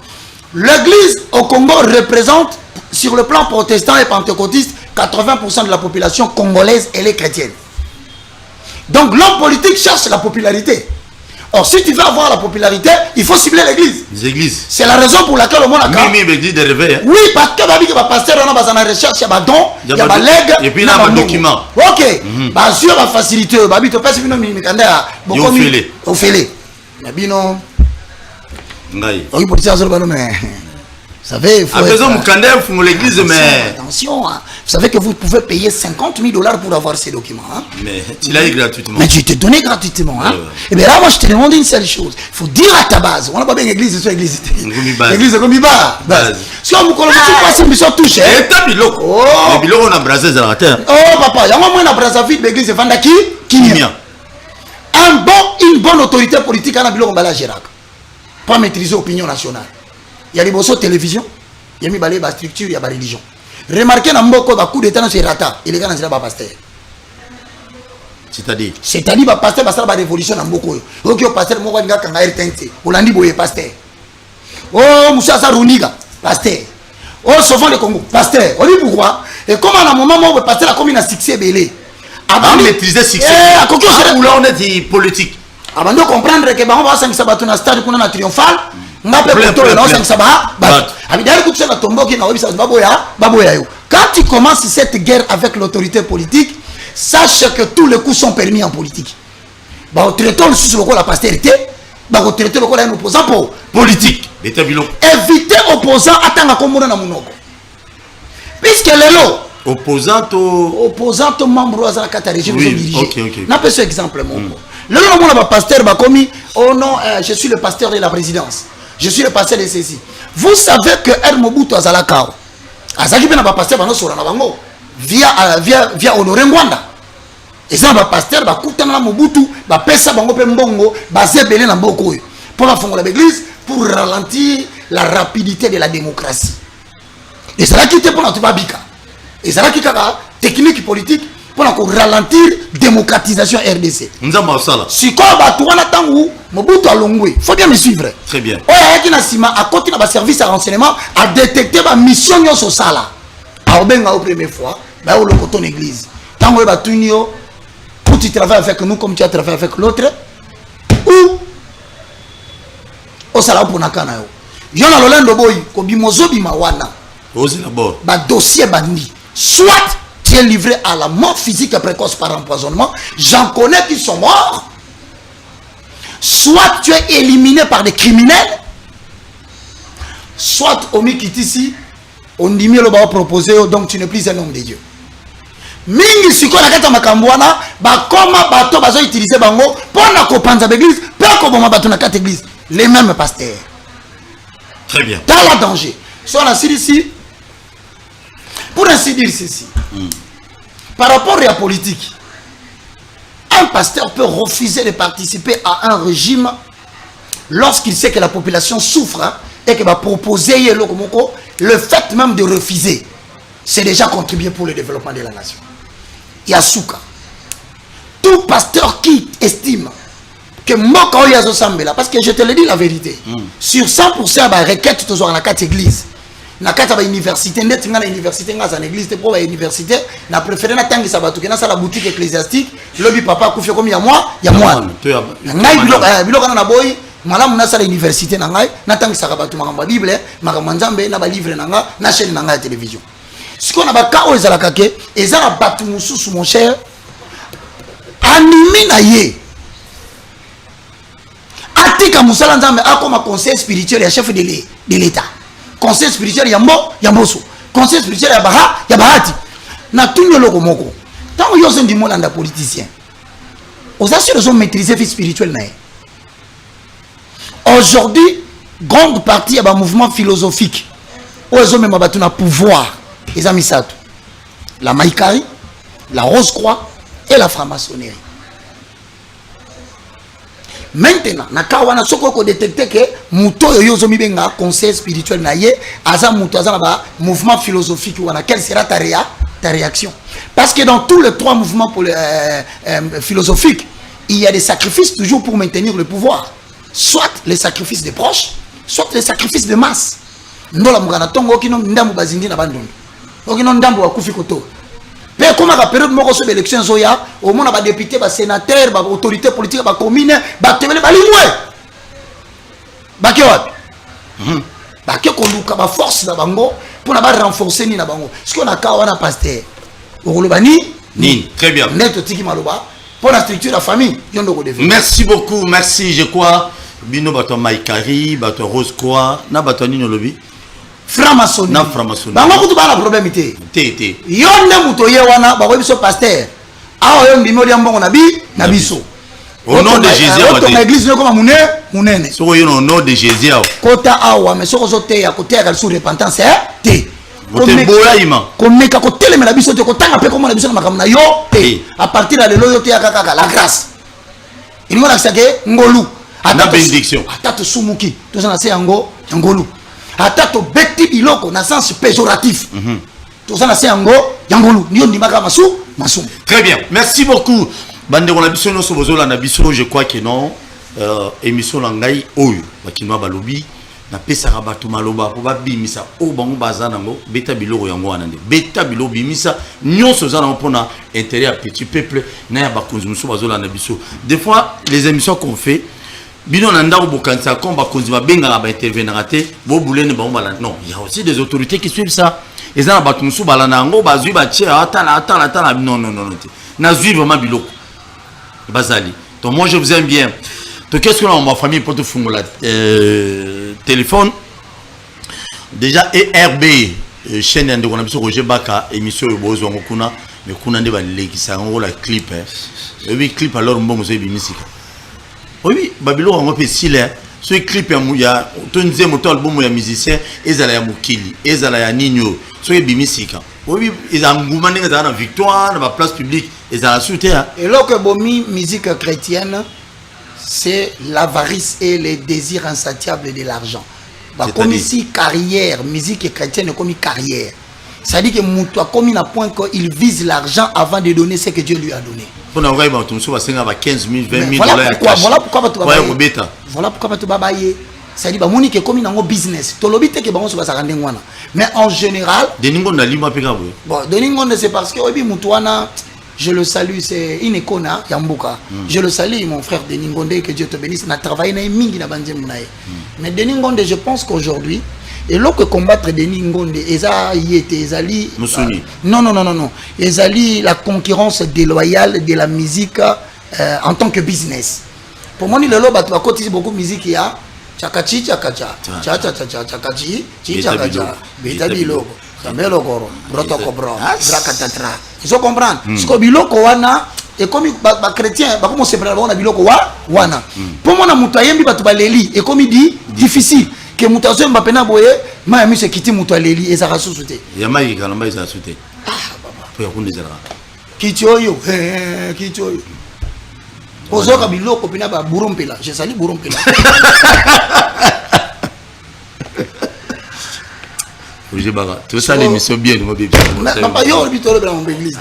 L'église au Congo représente sur le plan protestant et pentecôtiste 80% de la population congolaise elle est chrétienne. Donc l'homme politique cherche la popularité. Or si tu veux avoir la popularité, il faut cibler l'église. Les églises. C'est la raison pour laquelle au monde a de réveil. Oui, parce que babi que le pasteur on a besoin de recherche, il y a don, il y a des legs et puis il y a des documents. OK. Bah sur la facilité, babi to passe bino mikanda beaucoup au félé. Bino ngai. Oui, pour ça mais vous savez, il faut l'église, mais attention, hein. Vous savez que vous pouvez payer $50,000 pour avoir ces documents. Hein. Mais tu l'as eu gratuitement. Mais tu t'es donné gratuitement. Hein. Et bien là, moi, je te demande une seule chose. Il faut dire à ta base. On n'a pas bien l'église, c'est l'église. L'église, c'est comme il va. Si on vous connaît pas, c'est une mission touchée. Et t'as biloko. Le biloko, on a brasé dans la terre. Oh, papa, il y a un moment, on a brasé vite l'église, c'est Vandaki. Kimia. Une bonne autorité politique, on a biloko, on va la gérer. Pas maîtriser l'opinion nationale. Il y a des bosses télévision, il y a mis la structure, il y a la religion. Remarquez dans le coup d'état dans ce rata, il est dans le pasteur. C'est-à-dire le pasteur va faire la révolution dans le coup. Ok, le pasteur, moi, je vais faire RTNT. On l'a dit, il pasteur. Oh, Moussa Saruniga, pasteur. Oh, souvent le Congo, pasteur. On dit pourquoi? Et comment à un moment où le pasteur a commis un succès belé? Avant de maîtriser le succès, on est politique. Avant de comprendre que on va s'en sabattre dans le stade qu'on a triomphal. Quand tu commences cette guerre avec l'autorité politique, sache que tous les coups sont permis en politique. Traitons le la postérité, traiter un opposant pour politique. Éviter opposant à tant à puisque les lots opposant membre de la catégorie dirigée. N'a pas ce exemple le nom de pasteur va commis oh non je suis le pasteur de la présidence. Je suis le pasteur de ceci. Vous savez que El Mobutu Azalakao, Azaki ben pasteur bano sora na bango via Honoré Ngwanda. Et ça va pasteur ba kutana na Mobutu ba pesa bango pe mbongo ba zebele na mboko pour la fongola l'église pour ralentir la rapidité de la démocratie. Et ça là qui était pour la tubabika. Et ça là qui kaka technique politique pour ralentir la démocratisation RDC. Si quoi Mobutu Alongwe, il faut bien me suivre. Très bien. À côté de service à renseignement, à détecter ma mission sur ça là. À Obenga au première fois, au locoton église. Tant que tu travailles avec nous comme tu as travaillé avec l'autre, ou au salaire pour Nakana. Yona Lolando Boy, Kobimozo Bimawana. Ba dossier bandi. Soit tu es livré à la mort physique précoce par empoisonnement, j'en connais qui sont morts. Soit tu es éliminé par des criminels, soit au Mikitisi, on dit mieux le bas proposé, donc tu n'es plus un homme de Dieu. Mingi siko na kata makambwana, ba koma bato bazo utiliser bango pour na kopanza l'église, pas comme ma bato na kata église, les mêmes pasteurs. Très bien. Dans le danger. Si on a ici, pour ainsi dire ceci, par rapport à la politique, un pasteur peut refuser de participer à un régime lorsqu'il sait que la population souffre et qu'il va proposer le fait même de refuser, c'est déjà contribuer pour le développement de la nation. Yasuka. Tout pasteur qui estime que mboka oyo azosambela parce que je te le dis la vérité sur 100% ya barequête tozwaka na kati église na kati ya bauniversité ndeti nga na université nga aza na église te mpo bauniversité na préféré natangisa bato ke nasala boutique ecclésiastique lobi papa akufi komi ya mwana ngai biloko ana na boyi malamu nasala université na ngai natangisaka bato makambo ya bible makambo ya nzambe na balivre na nga na chaîne na ngai ya télévision sikoyo na baka oyo ezalaka ke eza na bato mosusu mon cher animi na ye atika musala nzambe akoma conseil spirituel ya chef de l'état conseil spirituel ya mboso conseil spirituel ya bahati na tunyo loko moko tango yoso ndi molanda politicien aux assurés sont maîtrisés vie spirituel na ye aujourd'hui grande partie ya ba mouvement philosophique ozo mema batu na pouvoir eza misato la maïkari la rose croix et la franc-maçonnerie. Maintenant, na kawana soko ko détecter que muto yo yozo mibenga conseil spirituel na ye aza muto aza ba mouvement philosophique wana quelle sera ta réaction parce que dans tous les trois mouvements philosophiques il y a des sacrifices toujours pour maintenir le pouvoir soit les sacrifices des proches soit les sacrifices de masse ndola mugana tongo kino ndambu bazindi na bandondo okino ndambu wakufi koto. Mais comme à la période où on a élection, au moins on député, sénateur, autorité politique, commune, tebele balimwe. Bakyo konduka ba force na bango pour na ba renforcer ni na bango. Ce qu'on a kawana pasteur. Okolobani ni très bien. Neto tiki maloba pour la structure de la famille, yondo ko développer. Merci beaucoup, merci, je crois bino bato maïkari, bato rose croix, na bato ni no lobi. Franc-maçonnerie. Non, franc-maçonnerie. Bango kutu bana problème té. Yonde muto ye wana ba webiso pasteur. Awa yo ndimo dia mbongo na biso. Au nom de Jésus. Auto église ne comme munene. Soko yo au nom de Jésus. Kota awa mais soko zo te ya côté ya sous repentance té. Côté boyaima. Komeka ko telemela biso te ko tanga pe ko mona biso na makamna yo té. À partir de lelo yo te ya kaka la grâce. Il ngona sake ngolu. Na bénédiction. Atatu sumuki. To sana se yango ngolu. Atato beti biloko na sens péjoratif. Tout ça na se yango yangolu niyo ndimaka masu. Très bien. Merci beaucoup. Bande on a biso no sobozola na biso je crois que non émission langai oyo bakinoa balobi na pesa rabatu maloba po babimisa o bango bazana ngo beta biloko yango wana nde beta biloko bimisa nyonso zana mpona intérêt à petit peuple na ya bakonzi muso bazola na biso. Des fois les émissions qu'on fait bino na ndako bokanisa komba konzi babenga ba intervenir raté bo boulene ba mbala non il y a aussi des autorités qui suivent ça et ça ba musu bala nango bazui ba tie atala non na suivre vraiment biloko bazali. Donc moi je vous aime bien. Donc qu'est-ce que là ma famille pour te fungola téléphone déjà ERB chaîne de on a biso Roger Baka émission bozo ngokuna mais kuna nde ba lekisa ngo la clip et oui clip alors mbongo zo bimisika. Oui, Babylone on peut siler ce clip ya tonze moto album ya musicien ezala ya mukili ezala ya ninyo so ebimisika. Oui, ils ont goumandé dans la victoire dans la place publique ezala soutien. Et là que bomi musique chrétienne c'est l'avarice et les désirs insatiables de l'argent. Bah comme ici carrière, musique chrétienne comme carrière. Ça dit que Moutou a commis un point qu'il vise l'argent avant de donner ce que Dieu lui a donné. Voilà pourquoi tu voilà pourquoi tu vas bailler. Ça dit que tu commis un business. Mais en général, bon, c'est parce que Moutouana, je le salue, c'est une icône, Yambuka. Je le salue, mon frère Denis Ngonde, que Dieu te bénisse. On a travaillé dans Mingi na mais Denis Ngonde, je pense qu'aujourd'hui, et là que combattre Denis Ngonde, Ezali, non. Ezali, la concurrence déloyale de la musique en tant que business. Pour moi, le loba, tu vas cotiser beaucoup de musique. Il y a Chakachi, Chakacha, Chakachi, Chakacha, Betabilo, Samelogoro, Brotokobro, Brakatatra. Ils ont compris. Ce que Biloko Wana, et comme les chrétiens, comment c'est pour la Biloko Wana. Pour moi, Moutayembi Batubaleli, et comme il dit, difficile. Que Moutazo Mbapena Boye, ma ami se quitte Moutaleli et ça a sauté. Yamaï Kalamba a sauté. Ah, papa. Pour des Kitioyo, Kitioyo. Ozoka Biloko Pina Burumpela. Je salue Burumpela. Tout ça, l'émission bien, mon bébé. Papa, yo, le bitolo dans mon église.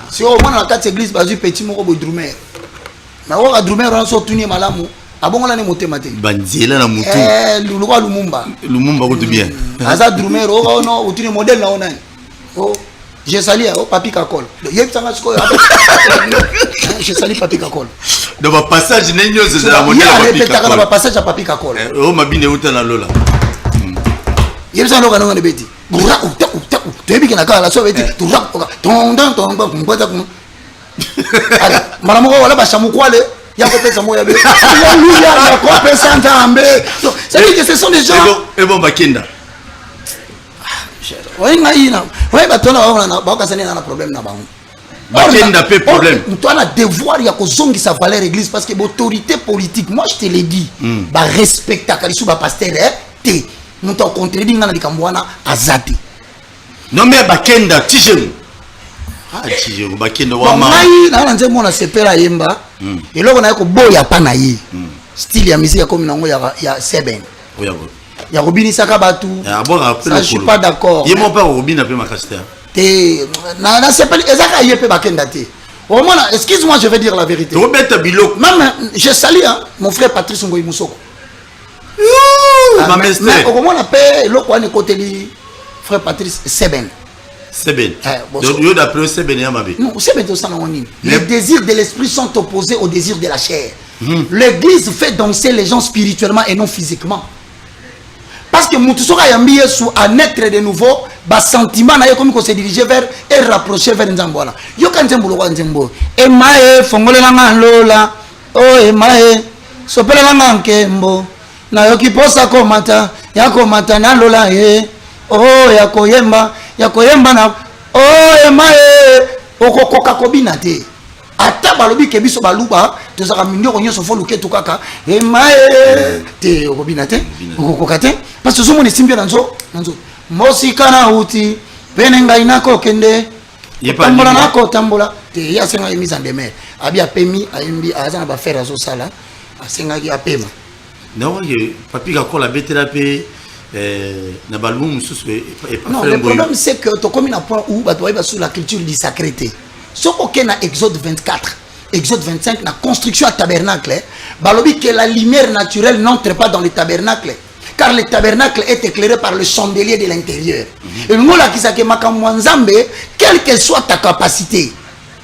Si au moins dans la 4 églises, basu petit moko bo drumer. Mais on a drumer on a sorti malamu. abongola ne motema te banzela na mutu luluka lumumba ko bien aza drummer o no utini modèle na onani oh j'ai sali au papi kakol yebisanga siko j'ai sali papi kakol dans le passage nenyo c'est la modèle papi kakol dans le passage à papi kakol oh mabine uta na lola yebisanga loka nonga beti gura uta tebi kina kala so beti tura ton kumbata kum ala maramoko wala bashamukwale ya kopesa moya be ya kopesa ntambe c'est dire que ce sont des gens et bon bakenda ouais ngaina ouais batona wana bakasani na problème na bango bakenda pe problème toi na devoir ya kozongi sa valeur église parce que l'autorité politique moi je te l'ai dit ba respecta kalisu ba pasteur te muto contredire ngana likambwana azati non mais bakenda tijemu tijemu bakenda wa ma ngai na nze mona sepela yemba eloko na ko boya pa na ye style ya musique comme nango ya Seben ya robinisa ka batu ça je suis pas d'accord ye mon père robina pe makaster te na sepela ezaka yepe bakenda te au moins excuse-moi je vais dire la vérité Robert Bilok même je salue mon frère Patrice Ngoyi Musoko mais au moins pe eloko ane koteli frère Patrice Seben donc yo d'après Seben ya mabe non Seben to sana woni les désirs de l'esprit sont opposés aux désirs de la chair l'église fait danser les gens spirituellement et non physiquement parce que mutu soka yambi Yesu à naître de nouveau ba sentiment na ye comme ko se diriger vers et rapprocher vers nzambwana yo ka nzembo lokwa nzembo e mae fongolela nga lola o e mae sopela nga nkembo na yo kiposa komata yako mata na lola ye oh yakoyemba na oh e mae okokoka kobina te ata balobi ke biso baluba tozaka minyo nyonso fo luke to kaka e mae te okobina te okokoka te parce que somo ne simbia nanzo mosika na uti pene ngai nako kende tambola nako tambola te ya senga mise en demeure abi apemi ayembi azana ba faire azo sala asenga ki apema non papi kakola betela pe na balum susu et non le problème c'est que to comme un point où ba doit sur la culture du sacralité ce qu'on a Exode 24 Exode 25 la construction à tabernacle balobi que la lumière naturelle n'entre pas dans le tabernacle car le tabernacle est éclairé par le chandelier de l'intérieur et nous là qui sake makamwa nzambe quelle que soit ta capacité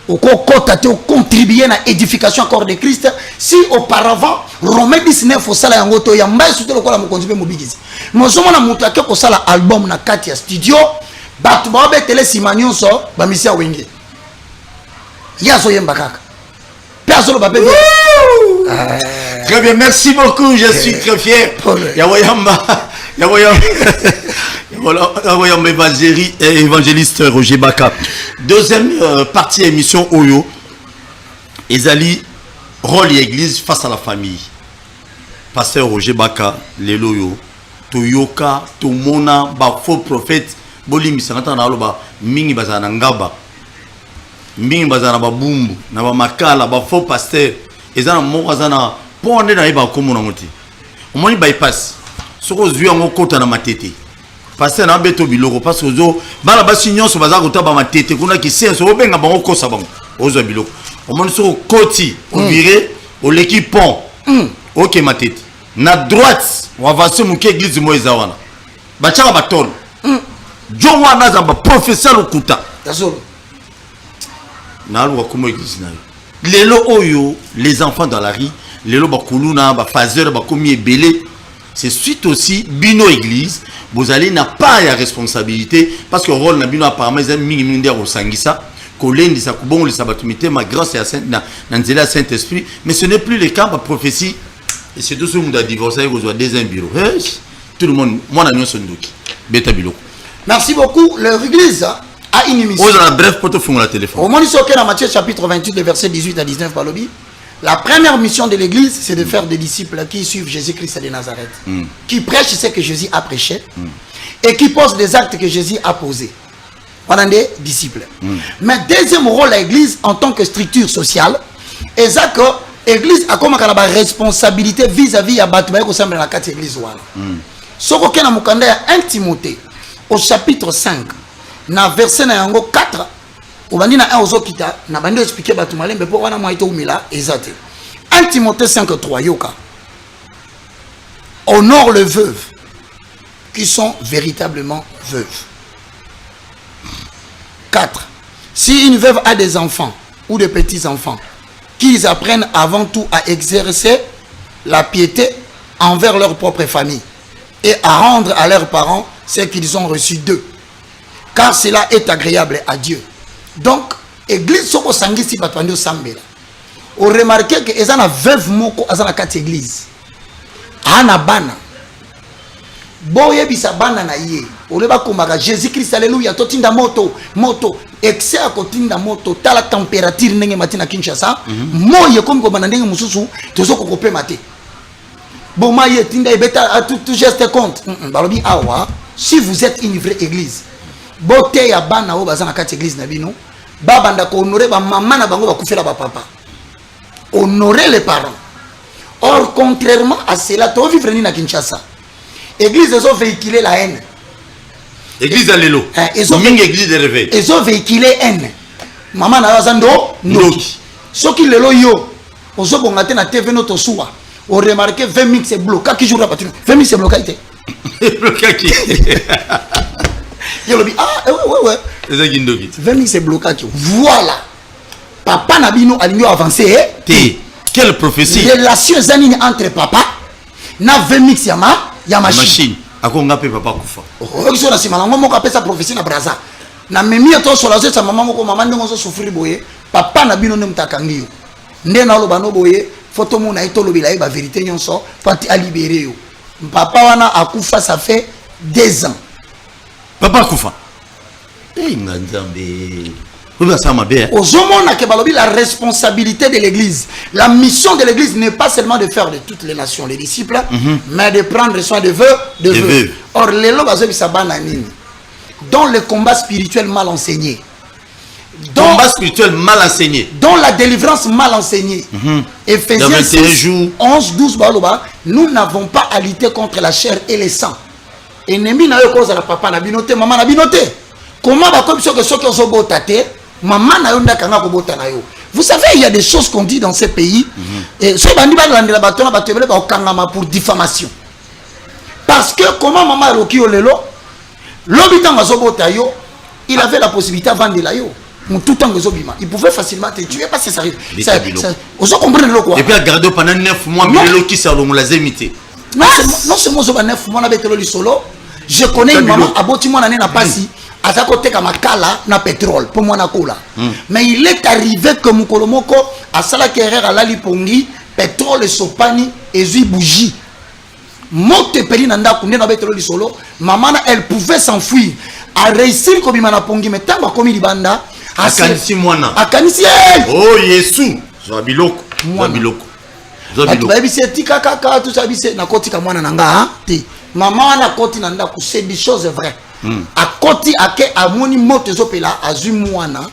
au contribuer à l'édification corps de Christ si auparavant Romains 19 au sala yango to yamba soute lokola mokonzi pe mobigizi mozomo na mutu ake ko sala album na kati ya studio batu ba betele simanyo so ba misia wenge yaso yemba kaka personne ba bébé très bien merci beaucoup je suis très fier Yawoyam évangéliste Roger Baka. Deuxième partie émission Oyo. Ezali rôle et église face à la famille. Pasteur Roger Baka, les loyo. Toyoka, Tomona, ba faux prophète. Bolimi sanata na loba mingi bazana ngaba. Mingi bazana ba bumbu, na ba makala ba faux pasteur. Ezana mo bazana ponde na iba komona ngoti. Omoni bypass. Soko zwi ngo kota na matete. Pasteur na beto biloko parce que zo bala basi nyonso baza kota ba matete kuna ki senso obenga bango kosa bango ozo biloko omoni soko koti o viré o l'équipe pont OK matete na droite on avance muke église moeza wana bachaka batolo jo wana za ba professeur okuta tasolo na lo komo église na lelo oyo les enfants dans la rue lelo ba kuluna ba fazer ba komi ebele. C'est suite aussi bino église vous allez n'a pas la responsabilité parce que rôle na bino apparemment ils mingi ndia au sangisa kolendi sa kubongo le sabatumité ma grâce et à saint na nzela saint esprit mais ce n'est plus le cas de prophétie et c'est tout ce monde a divorcé vous avez des bureau tout le monde moi na nyonso ndoki beta biloko. Merci beaucoup. Leur église a une émission. On a bref pour te faire la téléphone. Au moment où dans Matthieu chapitre 28 verset 18 à 19 par lobby. La première mission de l'église, c'est de faire des disciples qui suivent Jésus-Christ de Nazareth, qui prêchent ce que Jésus a prêché et qui posent des actes que Jésus a posés. On a des disciples. Mais deuxième rôle à l'église en tant que structure sociale, c'est que l'église a comme une responsabilité vis-à-vis à Batman au sein de la 4 église. Ce qu'on a mukanda 1 Timothée au chapitre 5, na verset 4. Obandi na 1 ozokita na bandi expliquer batu malembe pour wana mwaito umila ezate 1 Timothée 5:3 yoka honore les veuves qui sont véritablement veuves. 4. Si une veuve a des enfants ou des petits-enfants, qu'ils apprennent avant tout à exercer la piété envers leur propre famille et à rendre à leurs parents ce qu'ils ont reçu d'eux, car cela est agréable à Dieu. Donc, église soko sangisi batwandi sambela. On remarque que les veuve moko azana kati église. Ana bana. Boye bisa bana na ye. Oleba komaka Jésus Christ alléluia totinda moto excès à kotinda moto tala température ndenge matina Kinshasa moye comme ko bana ndenge mususu tozo ko kopema te. Boma ye tinda ebeta à tout geste compte. Balobi awa si vous êtes une vraie église. Bote ya bana o bazana kati église na bino. Baba ndako honorer ba maman na bango ba kufela ba papa. Honorer les parents. Or contrairement à cela to vivre ni na Kinshasa. Église ils ont véhiculé la haine. Église à l'élo. Ils ont église de réveil. Ils ont véhiculé haine. Maman na zando noki. Ce qui le yo. Ozo bongate na TV notre soir. On remarque 20 000 c'est bloqué qui joue la patrie. 20 000 c'est bloqué. Bloqué qui. Il dit ah ouais. C'est ça qui ndoki. 20 000 c'est bloqué. Voilà. Papa Nabino a l'union avancé. Quelle prophétie. Relation zanine entre papa na 20 000 ya machine. Akonga pe papa kufa. Okiso na sima ngo moko apesa prophétie na braza. Na memi to sola zo sa maman moko maman ndongo zo souffrir boye. Papa na bino ne mutakangi yo. Nde na lo bano boye photo mo na itolo bilaye ba vérité nyonso fati a libérer yo. Papa wana akufa ça fait 2 ans. Papa kufa. Nganzambe. La responsabilité de l'église, la mission de l'église n'est pas seulement de faire de toutes les nations les disciples, mais de prendre soin de vœux. Or, les lois dans le combat spirituel mal enseigné, dans la délivrance mal enseignée, Ephésiens 11, 12, nous n'avons pas à lutter contre la chair et le sang. Ennemi na yo cause la papa na binoté, maman na binoté. Comment va comme que ceux qui ont botate maman na yo ndakanga ko botana yo. Vous savez, il y a des choses qu'on dit dans ces pays et ce bandi ba landela batona batebele ba okangama pour diffamation. Parce que comment maman roki yo lelo lobitanga zo bota yo, il avait la possibilité de vendre la yo. Tout temps il pouvait facilement te tuer parce que ça arrive. Vous comprenez le quoi. Et puis à garder pendant 9 mois mais qui ça on l'a imité. Non seulement 9 mois avec le solo, je connais une maman aboti moi na pasi à côté comme kala na pétrole pour moi na cola. Mais il est arrivé que Mukolomoko à sala kerera la lipongi pétrole sopani et zui bougie. Mote peli nanda kunde na pétrole solo, maman elle pouvait s'enfuir. A réussir comme na pongi mais tant comme libanda akanisi mwana. Akanisi oh Yesu, zabiloko. Tout ça na koti ka mwana nanga te maman na koti nanda ku c'est des choses vraies a koti ake amoni moto zopela azu mwana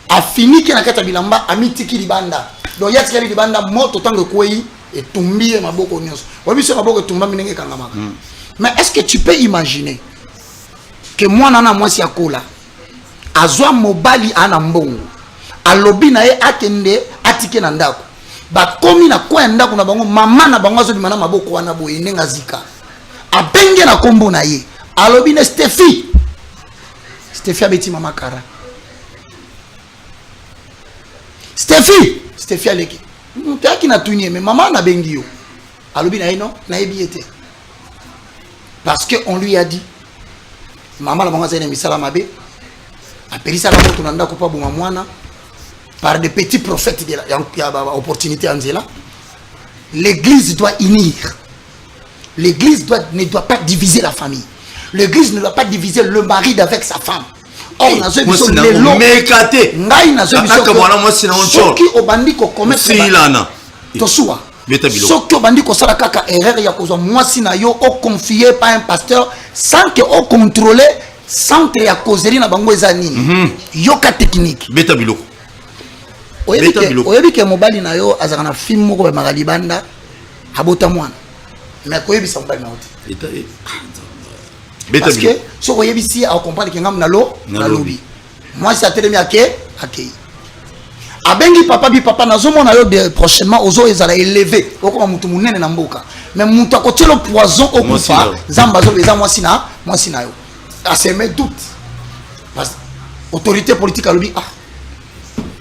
a fini ke na kata bilamba amitiki libanda donc yatiki libanda moto tango kwei et tumbie maboko nyonso wabiso maboko tumba minenge kangama mais est-ce que tu peux imaginer que mwana na mwasi akola azwa mobali ana mbongo alobi na ye akende atike na ndako ba komi na kwa ndako na bango mama na bango zo bimana maboko wana boye ndenga zika abenge na kombo na ye alobi na Steffi abeti mama kara Steffi aleki mutaki na tunye mais maman na bengi yo alobi na ye non na ebiete parce que on lui a dit maman la bango za ina misala mabe apelisa la moto na ndako pa boma mwana par des petits prophètes de l'opportunité en Zéla. L'église doit unir. L'église ne doit pas diviser la famille. L'église ne doit pas diviser le mari avec sa femme. Or, dans ce qui un pasteur sans que on contrôle sans que la causerie na bango ezani. Yoka technique. Oyebi ke mobali na yo azaka na film moko ba magalibanda abota mwana mais koyebi sa mobali na oti parce que so koyebi si a comprendre que ngam na lo na lobi moi ça telemi ake abengi papa bi papa nazomona yo de prochainement ozo ezala élevé okoma mutu munene na mboka mais mutu akotelo poison okufa zamba zo beza mwasi na yo a se met doute parce autorité politique alobi ah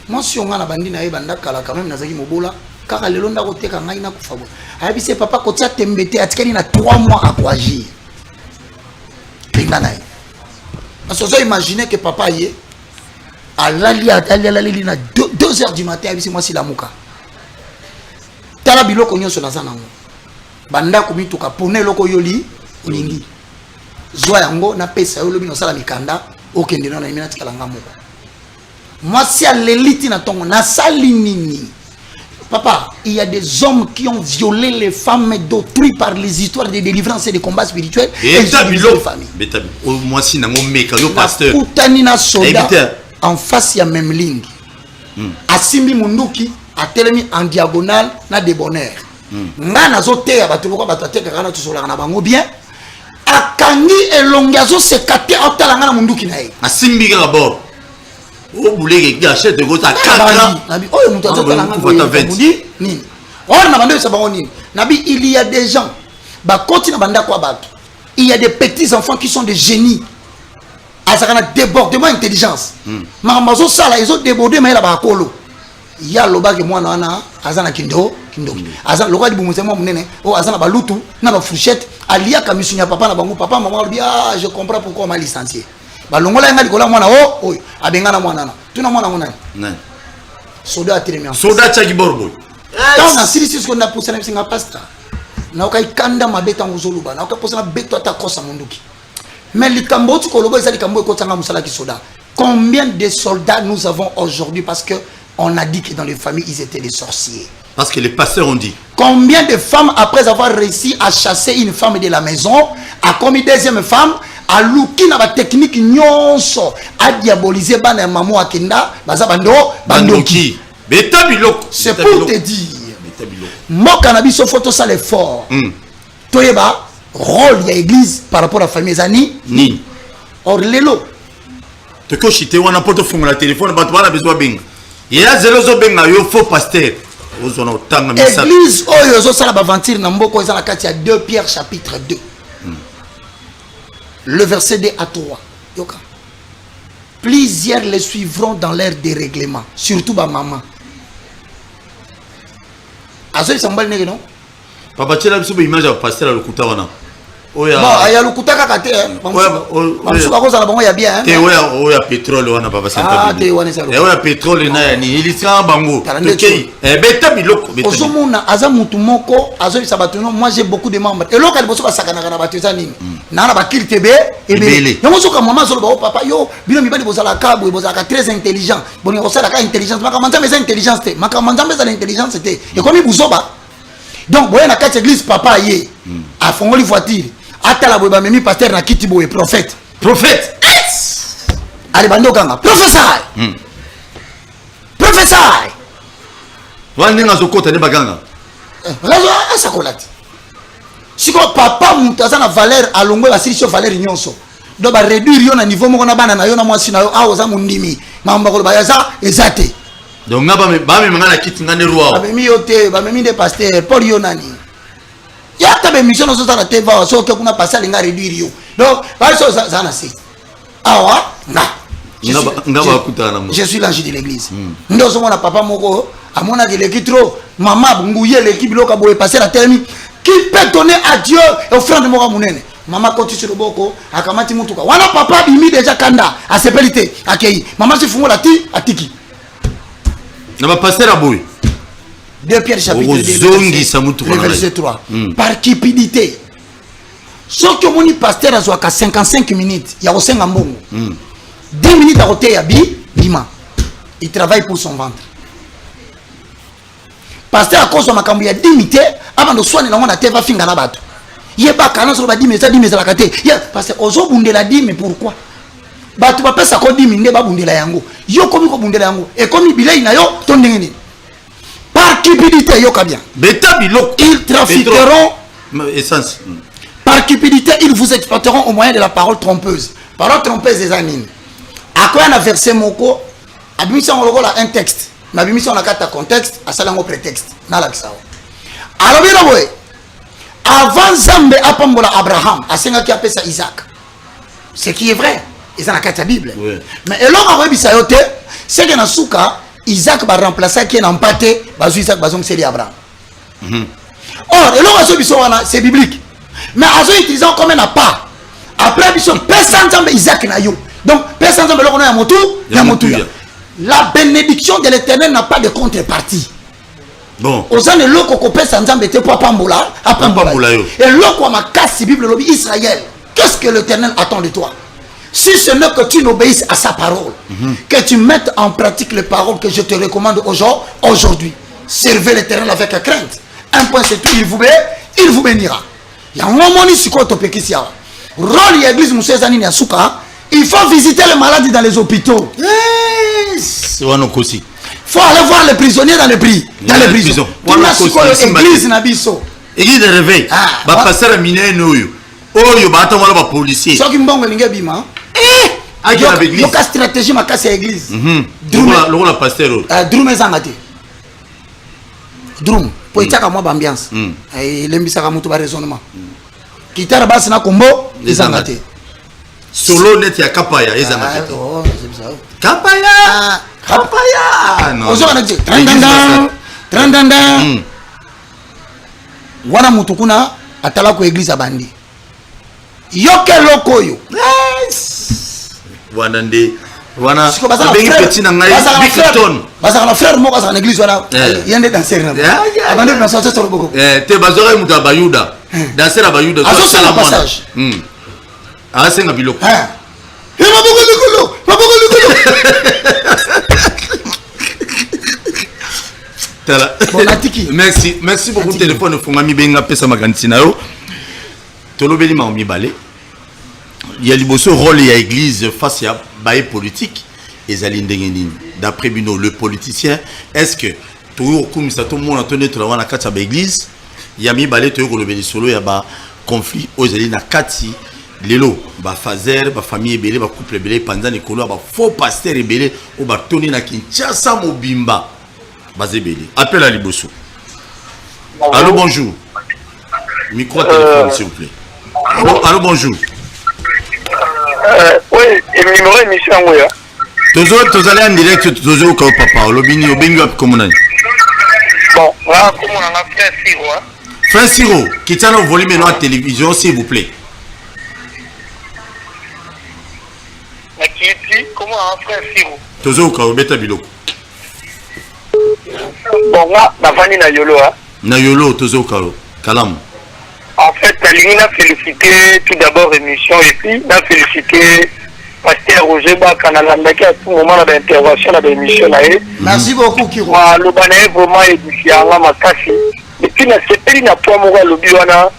moi si on a bandi na yeba ndakala quand même nazaki mobola kaka lelo ndako teka ngai na kufa bo ayabi se papa kotia tembete atikani na 3 mois à quoi agir pingana parce que imaginer que papa yé alali na 2 heures du matin abisi moi si la muka tala biloko nyonso na zanango banda ko mituka pone loko yoli olingi zwa yango na pesa yo lobi no sala mikanda okende na imina tikala ngamoko moi si à l'élite na tongo na salinini papa il y a des hommes qui ont violé les femmes d'autrui par les histoires de délivrance et de combats spirituels et les familles moi si nango meka yo pasteur kutanina soda en face ya même ligne asimbi munduki atelemi en diagonale na de bonheur nga nazoteya bato loko bato atekaka na tosolaka na bango bien akangi elongi azosekate aotalanga na munduki na ye asimbi kaka bord obuleke gachete gota 4 nabi oyo mutu azotalanga nini on na bande sa bango nini nabi il y a des gens bakoti na banda kwa bato il y a des petits enfants qui sont des génies azakana débordement intelligence makambazo sala ezo déborder mais la bakolo ya lobaki mwana wana azana kindo azana lokadi bumuzema munene o azana balutu na ba fourchette alia kamisunya papa na bango papa maman lui ah je comprends pourquoi on m'a licencié balongola nga likola mwana o oyo abengana mwana na tuna mwana ngona nani soda atiremia soda chaki borbo tant na sirisi ko na poussa na singa pasta na okaikanda mabeta nguzoluba na okaposa na beto atakosa munduki. Mais les Cambodges, combien de soldats nous avons aujourd'hui parce qu'on a dit que dans les familles, ils étaient des sorciers. Parce que les pasteurs ont dit. Combien de femmes, après avoir réussi à chasser une femme de la maison, a commis deuxième femme, a louki na ba technique nyonso, a diabolisé bana maman akenda, baza bando, bandoki. C'est pour te dire. Moi, cannabis, photo ça l'effort. Toyeba. Rôle de l'église par rapport à la famille Zani ni or lelo te ko chité wana poto fonga la téléphone ba twana besoin bing ya zelo zo benga yo faux pasteur ozona otanga message église oyo zo sala ba aventure na mboko za la kati ya 2 Pierre chapitre 2 le verset 2 à 3 yoka plusieurs les suivront dans leur dérèglement surtout ba maman azo sambal nege non papa tela biso image ya pasteur le kuta wana oya bon aya le kuta ka kate bamusu ba koza la bango ya bien te oya pétrole wana papa santa te wana sa oya pétrole na ya ni ilisa bango okay beta biloko beta ozomuna aza mutu moko azo bisa batuno moi j'ai beaucoup de membres et loka liboso ka sakana kana batuza nini na ba kilite be ebele yango soka mama zo ba papa yo bino mibali bozala kabwe bozala très intelligent boni osala ka intelligence maka manza meza intelligence te maka manza meza intelligence te et comme buzoba donc boye na kati église papa yé a fongoli voiture atala boye ba memi pasteur na kiti boye prophète allez bando kanga professeur wani ngazo kota ne baganga razo asakolati siko papa mutaza na valeur alongo la solution valeur nyonso do ba réduire yo na niveau moko na bana na yo na mwasi na yo awo za mundimi mamba ko ba yaza ezate donc ngaba me ngana kiti ngane roi ba memi yote ba memi de pasteur pour yo nani ya tabe mission so ça na teva so ke kuna passer linga réduire yo donc ba so ça na si awa ngaba kutana mo je suis l'ange de l'église ndo so mona papa moko amona que l'équitro maman bunguye l'équipe loka boye passer la termi qui peut donner à Dieu offrande moko munene maman koti sur boko akamati mutuka wana papa bimi déjà kanda a sepelité akei maman si fungo la ti atiki na ba passer aboy 2 Pierre chapitre 2 verset 3 par cupidité ce que moni pasteur azwaka 55 minutes ya kosenga mbongo 10 minutes à côté ya bima il travaille pour son ventre pasteur à cause de makambo ya 10 minutes avant de soigner na mona te va finga na bato yeba kana so ba 10 minutes la kate ya parce que ozo bundela 10 mais pourquoi bato ba pesa ko 10 minutes ba bundela yango yo komi ko bundela yango et komi bilei na yo to ndengeni par cupidité yo ka bien beta biloko ils trafiqueront essence par cupidité ils vous exploiteront au moyen de la parole trompeuse des anines à quoi un verset moko abimisa ngolokola un texte na bimisi on a carte contexte à salango prétexte na la kisawa alors bien boy avant Zambe apambola Abraham asenga ki apesa Isaac ce qui est vrai ils ont la carte Bible mais elonga ko bisa yote c'est que na suka Isaac va remplacer qui est empaté bazu Isaac bazong c'est Abraham or elonga so biso wana c'est biblique mais azo utilisant comme un pas après biso personne Zambe Isaac na yo donc personne Zambe lokona ya motu la bénédiction de l'Éternel n'a pas de contrepartie. Bon. Ozane loko ko pesa Nzambe te po apambola yo. Et loko ma casse Bible lobi Israël. Qu'est-ce que l'Éternel attend de toi? Si ce n'est que tu n'obéisses à sa parole, que tu mettes en pratique les paroles que je te recommande aujourd'hui. Servez l'Éternel avec crainte. Un point c'est tout, il vous bénira. Il y a un moment ici quoi topekisia. Rôle l'église Moussezani Niasuka, il faut visiter les malades dans les hôpitaux. C'est aussi. Faut aller voir les prisonniers dans les prisons. Église Nabiso. Église de réveil. Ba passer à miner noyo. Oyo ba attendre ba policier. So ki mbongo linge bima. Aïe la église. Yoka stratégie makasi église. Le la pasteur. Drum ezangate. Drum. Po itaka mwa ambiance. Lembisa ka mutu ba raisonnement. Kitara basi na kombo ezangate. Solo net ya kapaya ezangate. Kapaya. Non. Ozo wana je. Trandanda. Wana mutu kuna atala ko église abandi. Yoke lokoyo. Wana nde. Wana bengi petit na ngai Victon. Basa na frère moko za église wana. Yende danser na. Abandi na sote soro boko. Te bazora mutu abayuda. Danser abayuda. Azo sala passage. Asenga biloko. Merci beaucoup téléphone fongami benga pesa magantina yo. Tolobeli ma mibale. Il y a liboso rôle ya église face à baie politique ezali ndenge nini. D'après Bino le politicien, est-ce que toujours comme ça tout le monde entend to la kati ba église, ya mibale to ko lobeli solo ya ba conflit ozali na kati lelo ba fazer ba famille ebele ba couple ebele panza likolo ba faux pasteur ebele o ba toni na Kinshasa mobimba bazebele appel à liboso. Allô bonjour. Micro téléphone s'il vous plaît. Allô bonjour. Oui, le numéro émission oui. Tous allez en direct toujours au papa lobini obengi ap komunani. Bon, là comme on a frère Siro. Frère Siro, quittez le volume de la télévision s'il vous plaît. Comment un frère Siro? Toujours au beta biloko. Bon, là, la famille na yolo. Na yolo, toujours au kalam. En fait, Aline a félicité tout d'abord l'émission et puis a félicité Pasteur Roger Bakanalanda qui a tout moment d'intervention dans l'émission. Merci beaucoup, Kiro. Le banane est vraiment édifiant, ma casse. Et puis, c'est pas une fois moi le biwana,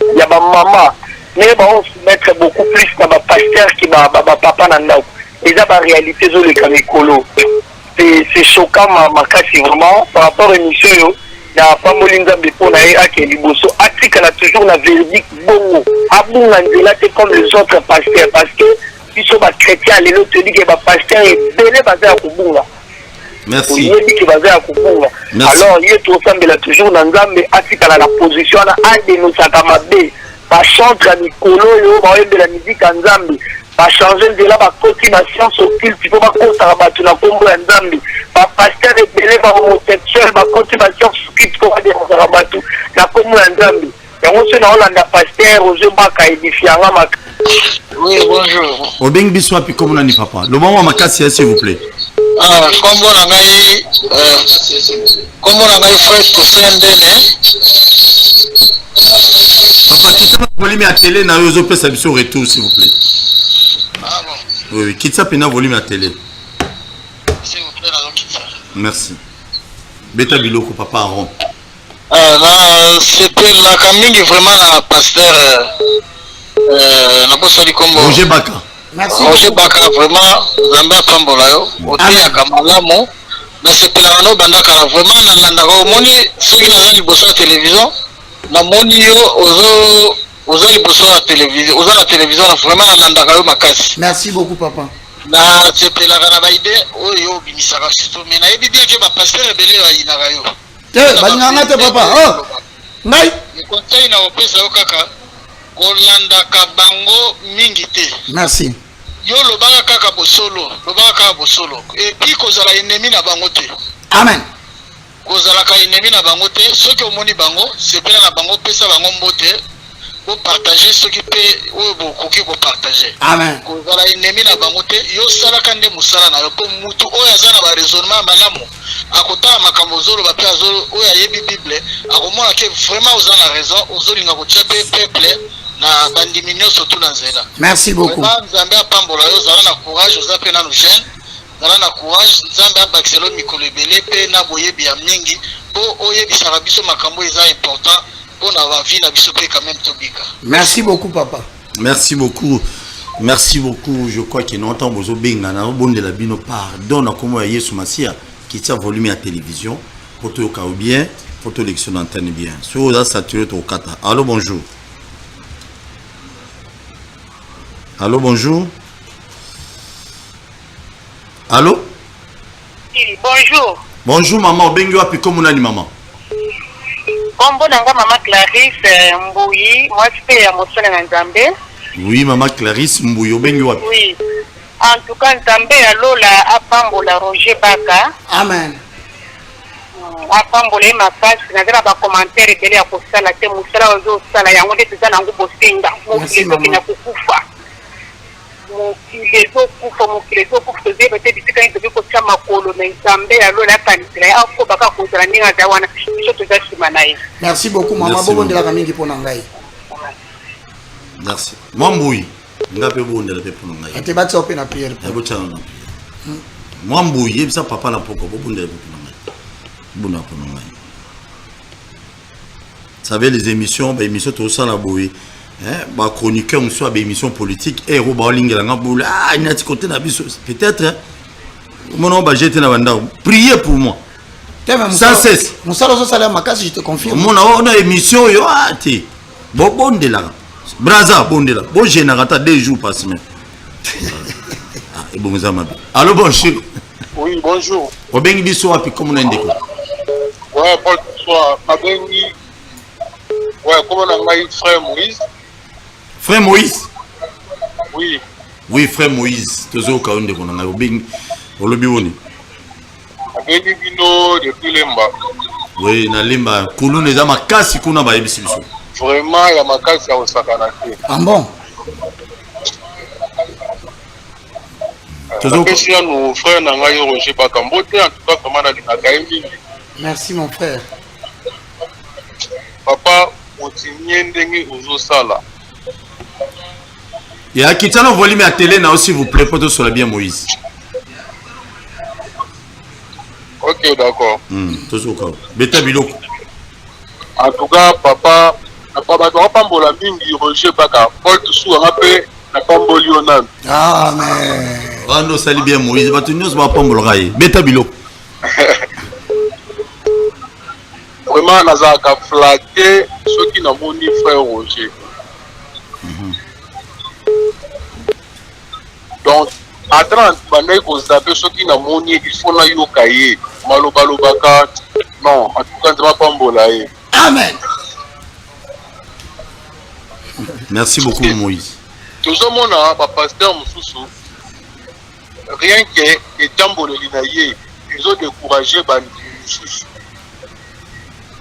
il y a ma maman. Mais on se mettre beaucoup plus dans ma pasteur qui m'a papa nanda. Et ça, la réalité, c'est le camicolo. C'est choquant, ma casse vraiment par rapport à l'émission. Il n'y a pas molinga pour naïe à qui liboso. Article a toujours la verdict bongo. Abunga ndela c'est comme les autres pasteurs parce que ils sont pas chrétiens. Les autres disent que les pasteurs est belé basé à Kubunga. Merci. Il dit qu'il basé à Kubunga. Alors il est tout ça mais là toujours dans Nzambe article à la position à de nos sakamabe. Pas chanter à Nicolo yo ba de la musique en Nzambe. Pas changer de là ba continuer science occulte. Il faut pas qu'on s'arrête na kombo en Nzambe. Pas pasteur est belé ba homosexuel ba continuer science occulte ko ba de rabatu. Na kombo en Nzambe. Et on se na Hollande pasteur Roger Baka édifiant ma. Oui, bonjour. Obeng biswa pi kombo nani papa. Le moment makasi s'il vous plaît. Kombo na ngai frère Kosendene. Papa, quitte ma volume à télé, na yozo pesa biso retour s'il vous plaît. Ah bon. Oui, quitte ça pena volume à télé. S'il vous plaît, là, quitte ça. Merci. Beta biloko papa Aaron. Là, c'était la camingue vraiment la pasteur na posoli kombo. Roger Baka. Merci. Roger Baka vraiment Zamba Pambola yo. Otia kamalamo. Mais c'était la no bandaka vraiment na landaka moni soki na liboso ya télévision. Na moni yo ozo liboso ya télévision. Ozo la télévision na vraiment na landaka yo makasi. Merci beaucoup papa. na sepelaka na baide oyo bimisaka sito me nayebi bien ke bapasteur ebele bayinaka yo te balinganga te papa oh ngai conseil na opesa yo kaka kolandaka bango mingi te merci yo lobaka kaka bosolo epi kozala ennemi na bango te amen kozalaka ennemi na bango te soki omoni bango sepela na bango pesa bango mbote partager ce qui peut ou bokoki ko partager amen kozala ennemi na bango te yo salaka nde musala na yo po mutu oyo aza na ba raisonnement malamu akotala makambo zolo ba pe azolo oyo ayebi bible akomona ke vraiment oza na raison ozolinga kotia pe peuple na bandimi nyonso tu na nzela merci beaucoup nzambe apambola yo zala na courage oza pe nanu jeune zala na courage nzambe abakiselo mikolo ebele pe na boyebi ya mingi po oyebisaka biso makambo eza important. Merci beaucoup, papa. Merci beaucoup. Merci beaucoup. Je crois qu'il y a longtemps, vous avez bien, bon de la bino pardon, comment Yesu Masia qui tient volume à télévision, pour tout le cas bien, pour tout l'élection d'antenne bien. Sur vous saturé au kata. Allô, bonjour. Allô, bonjour. Allô? Oui, bonjour. Bonjour, maman. Bengo api comme on a dit, maman. Kombo nanga mama Clarisse Mbouyi, moi je fais à Mosole Nzambe. Oui, maman Clarisse Mbouyi, bengo api. Oui. En tout cas, Nzambe alola apambola Roger Baka. Amen. Apambola makasi, nazala ba commentaire ebele ya kosala te musala ozo sala yango nde teza nango bosenga. Mokile na kukufa. Mokile kufa toze bete bisika ni tobi kotia makolo na Nzambe alola kanisela ya ko baka kozala ninga zawana biso toza sima na ye. Merci beaucoup maman bobo de la mingi pona ngai. Merci. Mwambui ngape bonde la pe pona ngai. Ate batsa open na prière. Abo tshana na prière. Mwambui yebisa papa na poko bonde la pe pona ngai. Bona pona ngai. Vous savez les émissions, bah émissions tout ça la boye. Bah chroniqueur on soit émission politique et roba lingela ngabula ah il y a petit côté na biso peut-être mon nom bah j'étais na banda priez pour moi sans cesse mon salaire salaire makasi je te confirme mon on a émission yo ati bon bonde là braza bonde là bon générata 2 jours par semaine ah et bon ça mabe allô bonjour oui bonjour o bengi biso api comme on a ndeko ouais bonsoir mabengi ouais comment on a frère Moïse. Frère Moïse. Oui. Oui, frère Moïse. Toujours quand on est qu'on a obéi au lobby on est. Bino depuis Lemba. Oui, na Lemba. Koulou les amakasi kuna ba yebisi biso. Vraiment ya makasi ya osakana te. Ah bon. Toujours que nos frères na ngai Roger Bakambote en tout cas comment na linakaimi. Merci mon frère. Papa, continuez ndenge ozo sala. Et à quitter le volume à télé, s'il vous plaît, pour tout sur la bien Moïse. Ok, d'accord. Toujours au cas. Beta Biloko. En tout cas, papa, papa, tu vas pas me la mingi, Roger Baka. Paul Toussou, on a fait la pamboli au nan. Ah, mais. Ah non, ça bien Moïse. Va tenir sur la pamboli. Beta Biloko. Vraiment, nous avons flatté ceux qui n'ont pas ni frère Roger. Donc, attends, pendant qu'on s'appelle ceux qui n'ont pas ni, il faut na yokaye. Malo balo baka. Non, en tout cas, tu vas pas m'bolaye. Amen. Merci beaucoup Moïse. Tout le monde a un pasteur Moussou. Rien que les tambours de l'inaïe, ils ont découragé Moussou.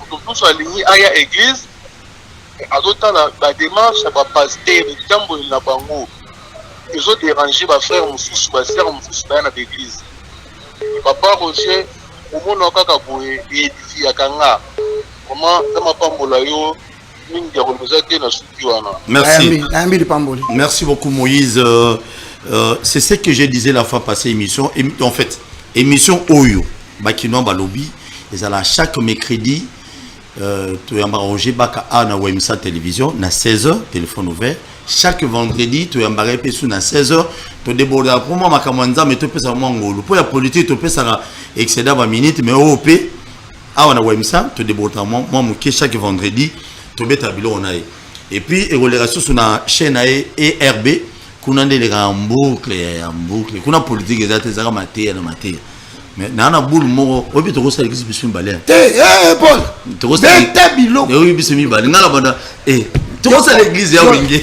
Tout ça aligné à l'église, à d'autres la démarche à pasteur, les tambours de la bango. Ils ont dérangé ma frère Moussou, ma sœur Moussou dans l'église. Papa Roger, au monde on a kaboué et édifié à Kanga. Comment ça m'a pas mbolayo? Merci. Merci beaucoup Moïse. C'est ce que je disais la fois passée émission. En fait, émission Oyo. Bakino Balobi. Et à chaque mercredi, tu as Roger Baka na Wemsa télévision na 16h téléphone ouvert. Chaque vendredi tu as embarqué pesu na 16h. Tu déborder pour moi makamanza mais tu peux ça mangolo. Pour la politique tu peux ça excédent 20 minutes mais OP na Wemsa tu déborder moi chaque vendredi. Et puis, il y a sur la chaîne ERB, kuna ndeleka en boucle kuna politique ezate zaka mateya na mateya mais na boule moko obi to ko sala kisi bisu mbale Paul to ko sala biloko obi bisu mi bale ngala banda to ko sala église ya winge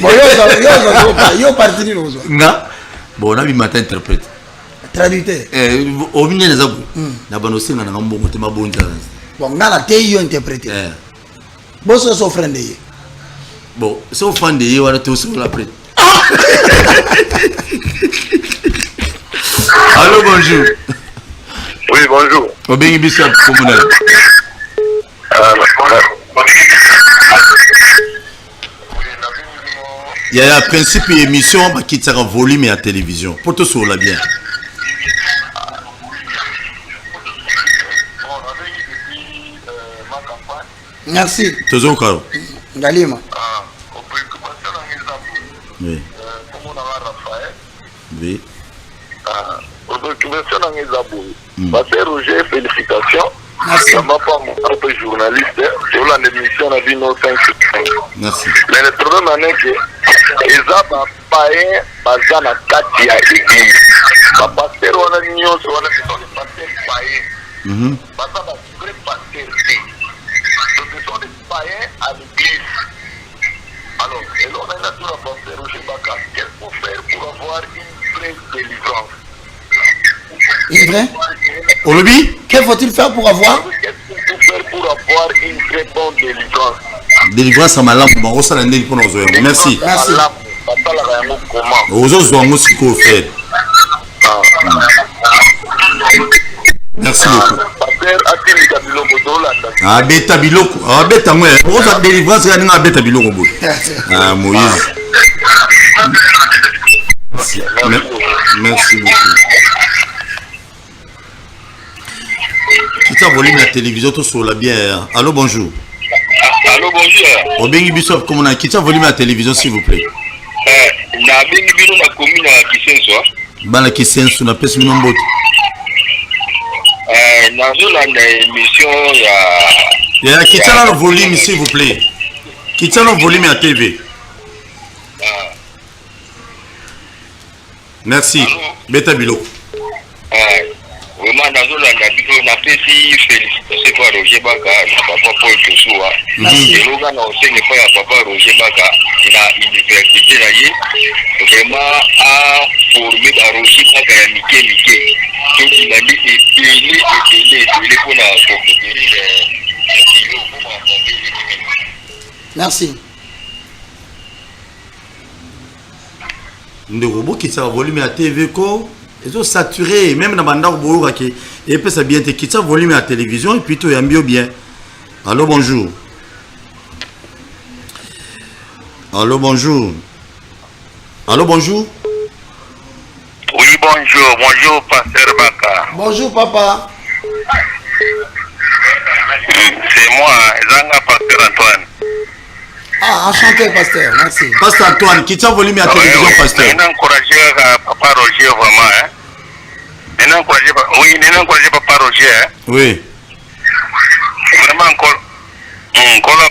yo parti ni lozo nga bon na bi matin interprète traducteur obi ne zabu na bano singa na ngambongo te mabonta bon ngala te yo interpréter boso so frende ye bon so frende ye wala to so la prête. Allô, bonjour. Oui, bonjour. Obengi Bishop, comment allez-vous? Il y a un principe d'émission qui tire un volume à la télévision. Pour tout sur la bien. Merci. Toujours Karo. Galima. Oui. Oui. Roger, félicitations. Merci. Pas journaliste, sur l'émission a dit nos 5 sur 5. Merci. Mais le problème est que les hommes païens basés na kati ya église. Pasteur on a nion sur les pasteurs païens. Basés na vrai pasteur. Donc ce sont des païens à l'église. Alors, et là on a tout la pasteur Roger Baka. Qu'est-ce qu'il faut faire pour avoir une vraie délivrance? Une vraie? Olobi? Qu'est-ce faut-il faire pour avoir? Qu'est-ce qu'il faut faire pour avoir une très bonne délivrance? Délivrance à ma lampe, on va s'en aller pour nos oeufs. Merci. Merci. Aux autres, on va se faire. Merci beaucoup. Ah, beta biloko. Ah, beta moi. On va délivrance à une beta biloko. Ah, Moïse. Merci beaucoup. Quitte à volume la télévision, tout sur la bière. Allô, bonjour. Allô, bonjour. Obengi Bishop, comment on a quitté volume la télévision, s'il vous plaît. Na bengi bino na commune ya Kisenso. Bana Kisenso na pesi mino mbote. Nazolanda émission ya quittez le volume s'il vous plaît. Quittez le volume à TV. Merci. Beta Bilo. Vraiment nazolanda bino na pesi félicitations pour Roger Baka na papa Paul Toussoua. Et loga na osenge pa ya papa Roger Baka na université na ye. Vraiment a formé ba Roger Baka ya mike. Donc il a mis épelé pour la Merci. Ndeko boki ça volume à TV ko ils ont saturé même na banda boyo kake et puis ça bien te quitte volume à télévision et puis tout yambio bien. Allô bonjour. Allô bonjour. Allô bonjour. Oui bonjour pasteur Baka. Bonjour papa. C'est moi, Zanga pasteur Antoine. Ah, enchanté pasteur, merci. Pasteur Antoine, quitte volume à télévision pasteur. Je encouragé papa Roger vraiment hein. Je encouragé papa Roger hein. Oui. Vraiment encore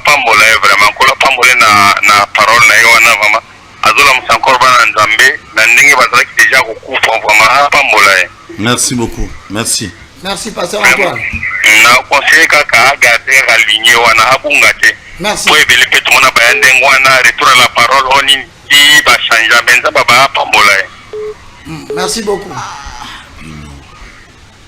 pambola vraiment pambola na parole na yo na vraiment. Azola msankor bana nzambe na ndenge bazaki déjà kokufa vraiment pambola. Merci beaucoup. Merci. Merci pasteur Antoine. Na conseiller kaka garder aligné wana abungate. Merci. Pour éviter que tout le monde ait un retour à la parole, on y va changer, mais ça va pas. Merci beaucoup.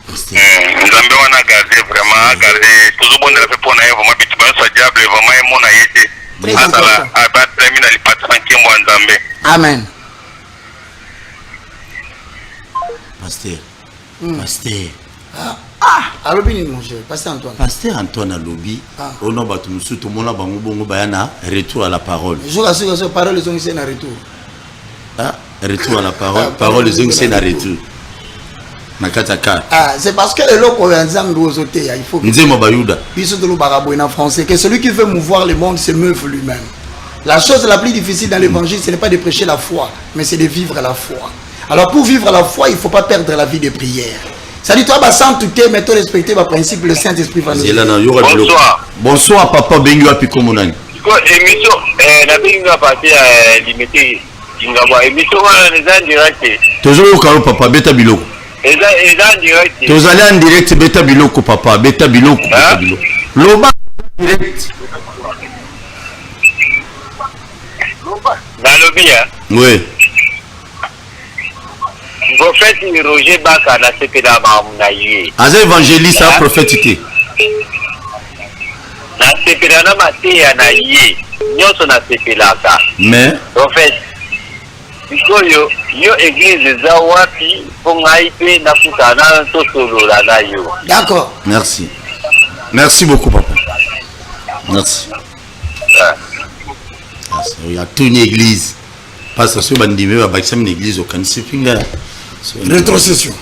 Nous avons gardé vraiment, gardé tout le monde a fait pour nous, vraiment, petit peu, ça diable, vraiment, mon aïe, très important. Amen. Pasteur. Pasteur. Allô, bien, mon cher, pasteur Antoine. Pasteur Antoine Alobi, au nom de tout le monde, bongo bayana, retour à la parole. Je vous assure que ces paroles les ont ici en retour. Ah, retour à la parole, parole les ont ici en retour. Ah, c'est parce que le loco est ensemble aux hôtels, il faut que. Nzema bayuda. Biso de l'Obarabo en français, que celui qui veut mouvoir le monde se meuve lui-même. La chose la plus difficile dans l'évangile, ce n'est pas de prêcher la foi, mais c'est de vivre la foi. Alors pour vivre la foi, il ne faut pas perdre la vie de prière. Ça dit, toi, sans tout mais toi, respecter le principe, le Saint-Esprit va nous aider. Bonsoir. Bonsoir, papa Bengu Apiko Monani. Émission, la Bengu a passé à limiter Ingaba émission wana neza direct. Toujours au papa beta biloko. Eza direct. Tozali en direct beta biloko papa, beta biloko, beta biloko. Loba direct. Dans le bien. Oui. Prophète Roger Baka na sepela mamuna yé. As évangéliste à prophétité. Na sepela na mateya na yé. Nyonso na sepela ka. Mais Prophète. Sikoyo yo église za wapi po ngai pe na kutana to solola na yo. D'accord. merci. Merci beaucoup papa. Merci. Il y a toute une église. Parce que ce bandit va bâtir une église au Canada. Rétrocession.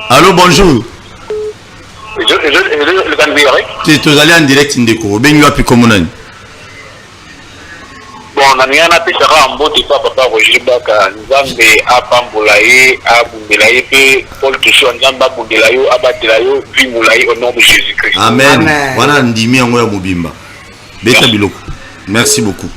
Allô, bonjour. Le Canada. Tu es allé en direct Indeko. Ben puis comme on a. Bon, na ngana pesa ka mbote papa Roger Baka nzambe apambola ye abundela ye pe Paul Kisho nzambe abundela yo abatela yo vimula ye au nom de Jésus-Christ. Amen. Voilà ndimi yango ya mobimba. Beta biloko. Merci beaucoup.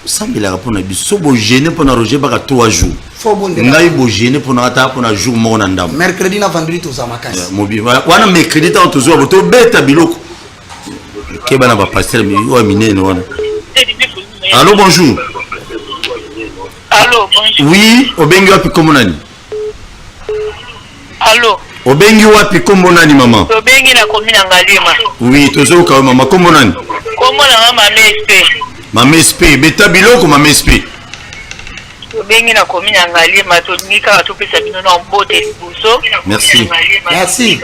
Sambela répondre biso bo gêner pour na Roger Baka 3 jours. Faut bon ngai bo gêner pour na ata pour na jour mo na ndam. Mercredi na vendredi to za makasi. Mobimba. Wana mercredi ta to zo to beta biloko. Keba na ba pasteur mi o minene wana. Allô, bonjour. Allô, bonjour. Oui, Obengi wapi komonani? Allô. Obengi wapi komonani mama? Obengi na komina ngalima. Oui, tozo ka mama komonani. Komona mama SP. Mama SP, beta biloko mama SP. Obengi na komina ngalima to nika to pesa bino na mbote buso. Merci. Merci.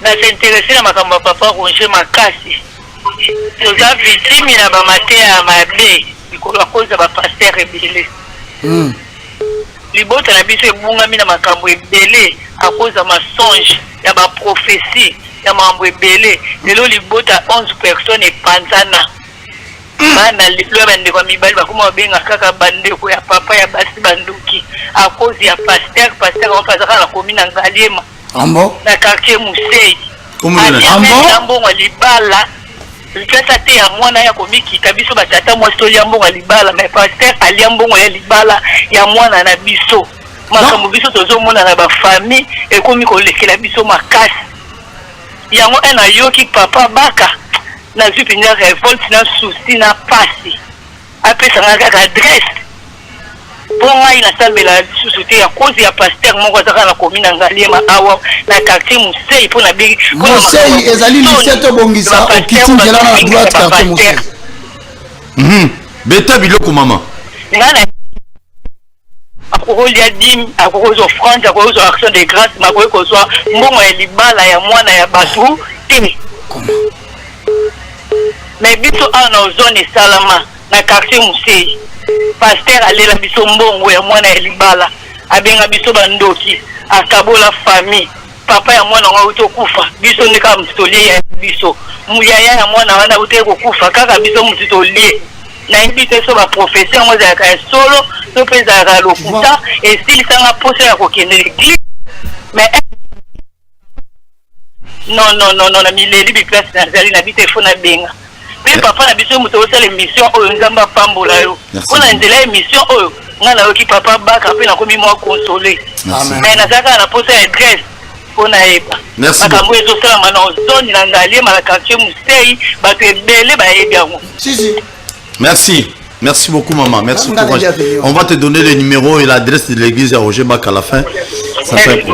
Na s'intéresser na makambo papa Roger makasi. Toza victime na ba matea mabe ikolo akoza ba pasteur ebele. Libota na biso ebungami na makambo ebele akoza masonge ya ba prophétie ya mambo ebele. Lelo libota 11 personnes epanzana. Bana lelo bande kwa mibali bakoma benga kaka bandeko ya papa ya basi banduki akozi ya pasteur opazaka na komina ngaliema. Ambo Na quartier Musei. Comment on a Ambo walibala. Lipesa te ya mwana ya komikita biso batata mwasto ya mbongo libala mais pasteur ali mbongo ya libala ya mwana na biso makambo biso tozomona na ba famille ekomi kolekela biso makasi yango ena yoki papa Baka na zupi nya révolte na souci na pasi apesa ngaka adresse bonga ina sambela susuté ya cause ya pasteur moko azaka na komina ngaliema awa na quartier Musei pona bigi Musei ezali liseto bongisa okiti ngela na droite quartier Musei. Beta biloko mama. Ngana akokolia dim akokozo offrande akokozo action de grâce makokozo mbongo ya libala ya mwana ya batu timi. Mais biso ana zone salama na quartier Musei. Pasteur alela biso mbongo ya mwana ya libala abenga biso bandoki akabola famille papa ya mwana ngo utokufa biso nika mstolie ya biso muyaya ya mwana wana uteko kufa kaka biso mstolie na biso so ba professeur mo za ka solo to peza ka lokuta et style sanga poso ya kokende l'église mais non na mileli bi place na zali na bite fona benga. Mais papa na biso muto osala émission oyo nzamba pambola yo. Kona nzela émission oyo ngana yoki papa Baka pe na komi moi consoler. Mais na zaka na posa adresse pona eba. Makambo ezo sala mana zone na ngalie mala quartier Musei bato ebele ba yebi yango. Si. Merci beaucoup maman, merci beaucoup. On va te donner le numéro et l'adresse de l'église à Roger Baka à la fin. Ça fait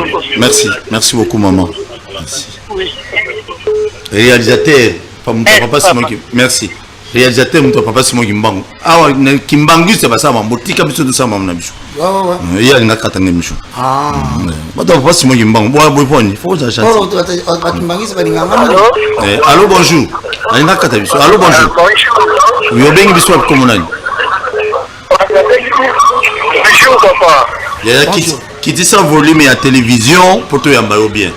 merci beaucoup maman. Merci. Oui. Réalisateur papa Simon qui merci. Réalisateur mon papa Simon Kimbangu. Ah ouais, Kimbangu c'est pas ça maman. Botika biso de ça maman na biso. Ouais. Il y a une carte na biso. Ah. Papa Simon Kimbangu. Boy poni. Faut ça chanter. Kimbangu c'est pas nganga. Allô bonjour. Une carte biso. Allô bonjour. Yo bengi biso comme on a. Bonjour papa. Il y a qui dit ça volume à télévision pour toi yamba bien.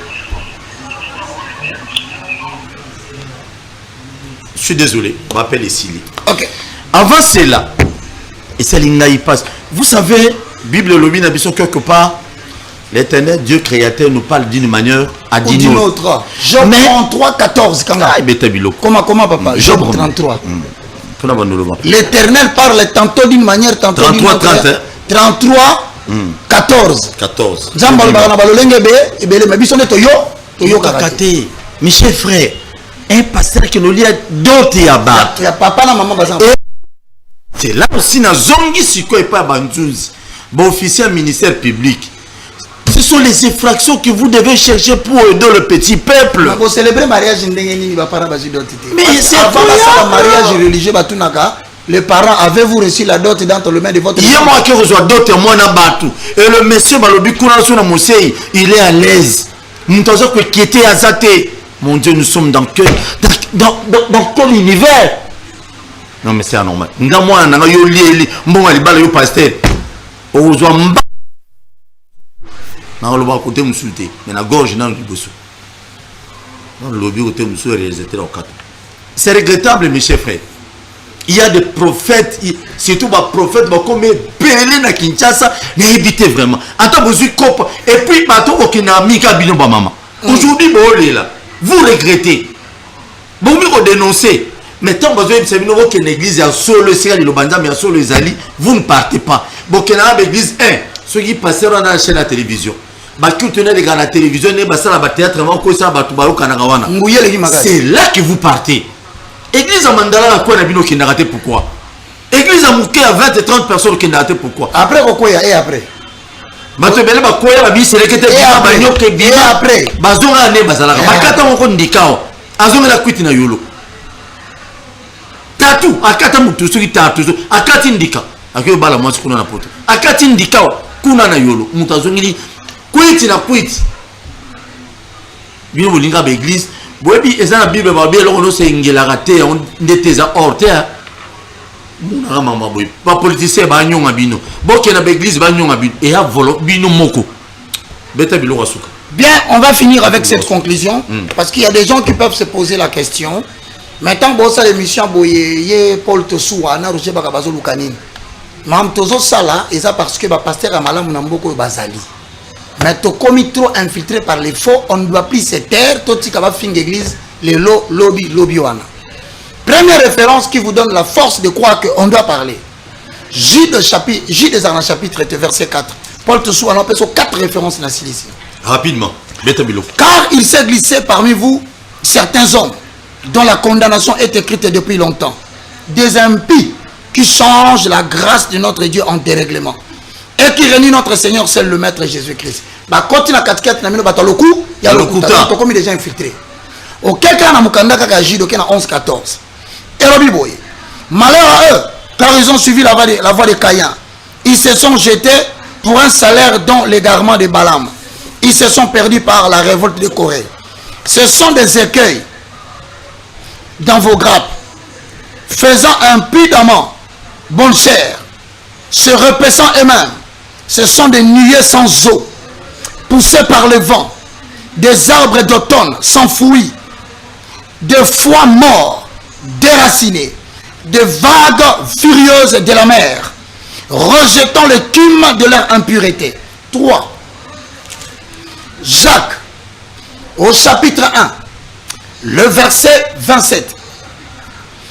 Je suis désolé, on m'appelle Essili. Ok. Avant cela, et ça passe. Vous savez, Bible Lobby n'a quelque part, L'éternel Dieu créateur nous parle d'une manière à d'une autre. Job 33, 14. Comment papa? Job 33. L'éternel parle tantôt d'une manière, tantôt d'une autre. 33, 14. 14. Mes chers frères, un pasteur qui nous lit d'autres yaba. Il y a papa et maman. C'est là aussi dans Zongi Siko et pas Banjouz. Bon officier ministère public. Ce sont les infractions que vous devez chercher pour aider le petit peuple. Pour célébrer le mariage, mais c'est avant le mariage religieux, les parents, avez-vous reçu la dot dans le main de votre... Il y a moi qui reçois dot et moi n'a pas tout. Et le monsieur Balobi il est à l'aise. Mon Dieu, nous sommes dans quel univers? Non mais c'est anormal. Dans moi, on a eu bon ali pasteur. Non, le bas côté m'insulter. Mais la gorge dans le bosso. Non, le lobby côté m'insulter réalisateur au quatre. C'est regrettable, mes chers frères. Il y a des prophètes, surtout des prophètes, comme Belé na Kinshasa, mais évitez vraiment. Attends, vous êtes cop. Et puis, bateau qui n'a mis qu'à bino maman. Aujourd'hui, vous regrettez. Vous me dénoncez. Mais tant que vous avez une église, il y a solo, il y a le bandam, il y a solo les alliés, vous ne partez pas. Bon, il y a une église, ceux qui passent dans la chaîne de la télévision. La télévision, c'est là que vous partez. Église à Mandala, qui n'a raté pourquoi? Église à Mouké à 20 et 30 personnes qui n'a raté pourquoi? Après, pourquoi il y a et après? Et après, Tatu, akata mutu soki tatu, akati ndika. Akyo bala mwasi kuna na poto. Akati ndika kuna na yolo. Mutazongili kwiti na kwiti. Bino bolinga ba église, boyebi ezana Bible ba bien loko no se ngela raté on ndeteza orte. Muna mama boy. Ba politicien ba nyonga bino. Boke na ba église ba nyonga bino et a volo bino moko. Beta bilo wasuka. Bien, on va finir avec cette conclusion parce qu'il y a des gens qui peuvent se poser la question. Maintenant, bon, ça l'émission, Paul Tosoua, na Roger Bakabazo Lukanine. Mam Tozo Sala, et ça parce que le pasteur Amala Mounamboko Bazali. Mais tu commis trop infiltré par les faux, on ne doit plus se taire, tout ce qui va finir l'église, les lobby wana. Première référence qui vous donne la force de croire qu'on doit parler. Jude des Arnaud chapitre 8, verset 4. Paul Tosoua, on appelle ça 4 références dans la Cilicie. Rapidement, car il s'est glissé parmi vous certains hommes dont la condamnation est écrite depuis longtemps, des impies qui changent la grâce de notre Dieu en dérèglement et qui renient notre Seigneur seul le Maître Jésus-Christ. Bah quand il a 4 il y a le coup, comme des gens infiltrés. Au quelqu'un a mukanda kakajido qui a 11-14. Et le biboy, malheur à eux, car ils ont suivi la voie de Caïn. Ils se sont jetés pour un salaire dans l'égarement de Balaam. Ils se sont perdus par la révolte de Corée. Ce sont des écueils dans vos grappes, faisant impudemment bonne chair, se repaissant eux-mêmes. Ce sont des nuées sans eau, poussés par le vent, des arbres d'automne sans fruits, des foies morts, déracinés, des vagues furieuses de la mer, rejetant l'écume de leur impureté. 3. Jacques, au chapitre 1, le verset 27.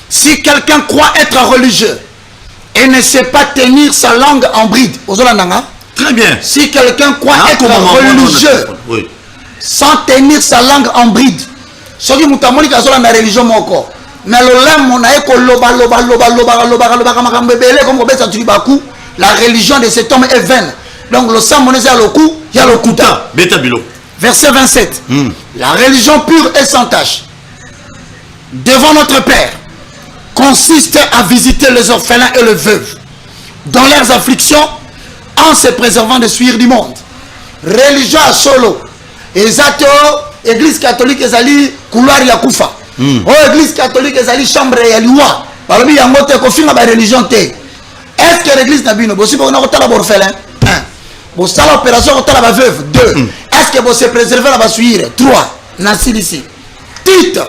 Si quelqu'un croit être religieux et ne sait pas tenir sa langue en bride, très bien. Si quelqu'un croit être religieux sans tenir sa langue en bride, ce qui est la religion, mais la religion de cet homme est vaine. Donc le sang monnaie à le cou, il y a le couta. Verset 27. La religion pure et sans tache devant notre Père consiste à visiter les orphelins et les veuves dans leurs afflictions en se préservant des souillures du monde. Religion à solo. Exacto, église catholique ezali couloir ya kufa. Église catholique ezali chambre ya liwa. Balobi yango te ko finga ba religion te. Est-ce que l'église na bino bosi bona ko tala orphelin? 1. Bo sala opération ko tala ba veuve. 2. Est-ce que vous se préservez la bassuire? 3. Nancy ici. Tite.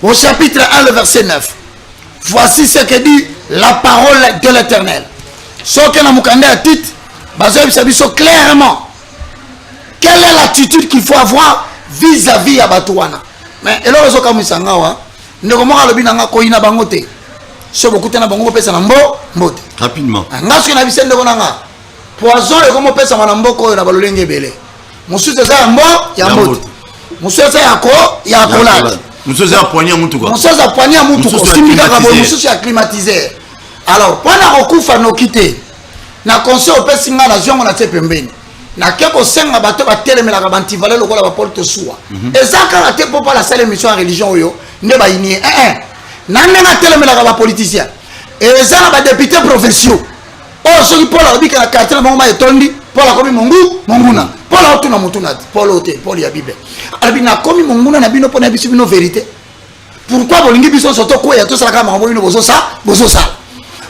Au chapitre 1, le verset 9. Voici ce que dit la parole de l'Éternel. Ce que nous avons dit à Tite, nous avons clairement quelle est l'attitude qu'il faut avoir vis-à-vis à Batouana. Mais et là on comme ça ngawa ndeko moko alobi nanga koyina bango te so bokuta na bango pesa na mbote rapidement ngaso na bisende ko nanga poison e comme pesa na mboko na balolenge bele mususu za ya mbote mususu za ya kolade mususu za poignée mutu quoi mususu za poignée mutu ko simika ka mususu ya climatiseur. Alors pendant okufa no kité na conseil opesi nga na zongo na tepembeni na keko senga bato batelemela ka bantivale lokola ba porte soa ezaka na te popa la salle émission en religion oyo nde ba ini na nenga telemela ka ba politicien ezana ba député provinciaux o soki pola obika na quartier na mama etondi pola komi monguna pola otuna mutuna pola ote pola ya bible albi na komi monguna na bino pona biso bino vérité pourquoi bolingi biso soto ko ya to sala ka mambo bino bozo sa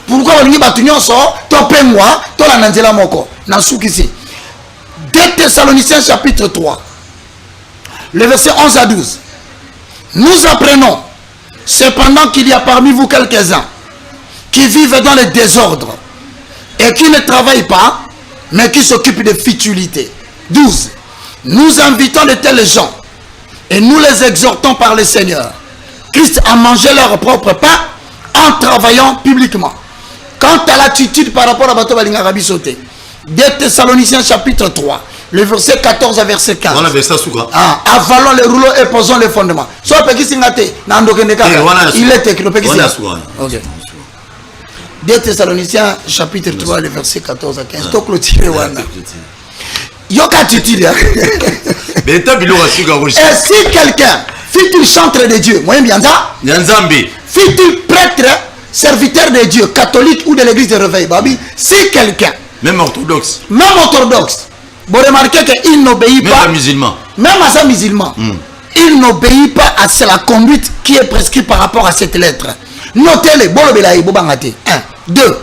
pourquoi bolingi batu nyonso to pengwa to la nanzela moko na sukisi 2 Thessaloniciens chapitre 3 le verset 11 à 12 nous apprenons cependant qu'il y a parmi vous quelques-uns qui vivent dans le désordre et qui ne travaillent pas mais qui s'occupent de futilité. 12 nous invitons de tels gens et nous les exhortons par le Seigneur Christ à manger leur propre pain en travaillant publiquement. Quant à l'attitude par rapport à Bato Balinga Rabi Soté, 2 Thessaloniciens chapitre 3, le verset 14 à verset 15. Avalons les rouleaux et posons les fondements. Il est écrit. 2 Thessaloniciens chapitre 3, le verset 14 à 15. Et si quelqu'un, fut-il chantre de Dieu, fut-il prêtre, serviteur de Dieu, catholique ou de l'église de réveil, Babi, si quelqu'un, même orthodoxe, vous remarquez qu'il n'obéit pas, même à sa musulman, il n'obéit pas à la conduite qui est prescrite par rapport à cette lettre. Notez-le, 1, 2,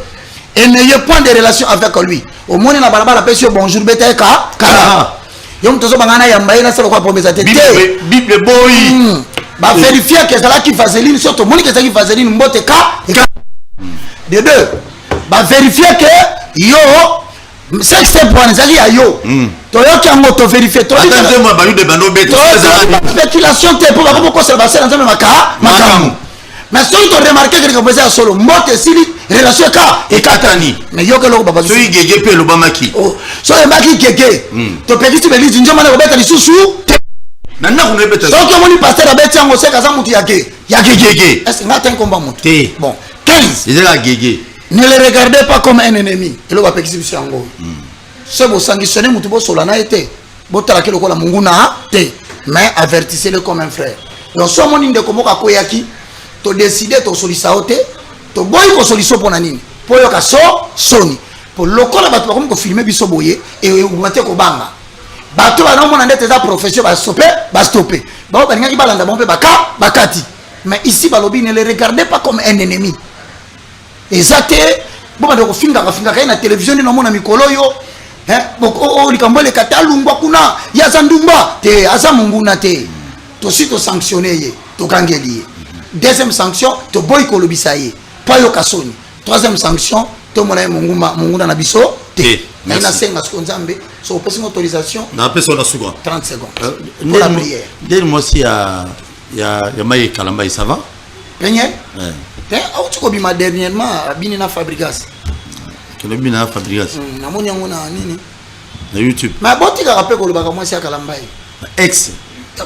et n'ayez point de relation avec lui. Au moins, il a pas bonjour, Beteka, Kara. Yom tozo bangana yamba ina sala kwa promesa te. Bible boy. Ba vérifier que ça là qui vaseline surtout moni que ça qui vaseline mbote ka. De deux. Ba vérifier que yo sexe point ça ya yo. To yo ki ango vérifier to. Attendez moi ba yu de bando beto. Spéculation te pour ba ko se ba sala nzambe makamu. Mais si tu remarques que tu as solo mbote sili relation ka et katani mais yo que lo baba so igege pe lo bamaki oh so e maki gege to peki tu beli njo mana robeta lisusu nana ko rebeta so que moni pasteur abeti yango se kaza mutu ya gege est-ce ngata komba mutu bon 15 il est la gege ne le regardez pas comme un ennemi et lo ba peki biso yango se bo sangisonner mutu bo sola na été bo tala ke lokola mungu na te mais avertissez-le comme un frère donc so moni ndeko moka koyaki to décider to solisa ote to boy ko solution pour nani pour yo ka soni pour lokola bato ba ko filmer biso boye et umate ko banga bato ba no mona ndete za profession ba stopper ba ba ngaki balanda bon pe bakati mais ici balobi ne le regardez pas comme un ennemi exacté bon ba ko finga ka na télévision ni no mona mikolo yo boko likambo le katalungwa kuna ya zandumba te asa munguna te to si to sanctionner ye to kangeli. Deuxième sanction, to boy ko lobisaye. Pas yo kasoni. Troisième sanction, to mona munguna na biso te. Na ina senga skonzambe, so pesi autorisation. Na pesi na suga. 30 secondes. Pour la prière. Dis-moi si ya maï kalamba ça va? Peñe? Ouais. Au tu ko bima dernièrement bini na Fabrigas. Que le bina Fabrigas. Na moni yango na nini? Na YouTube. Mais boti ka rappel ko lobaka moi si kalamba. Ex.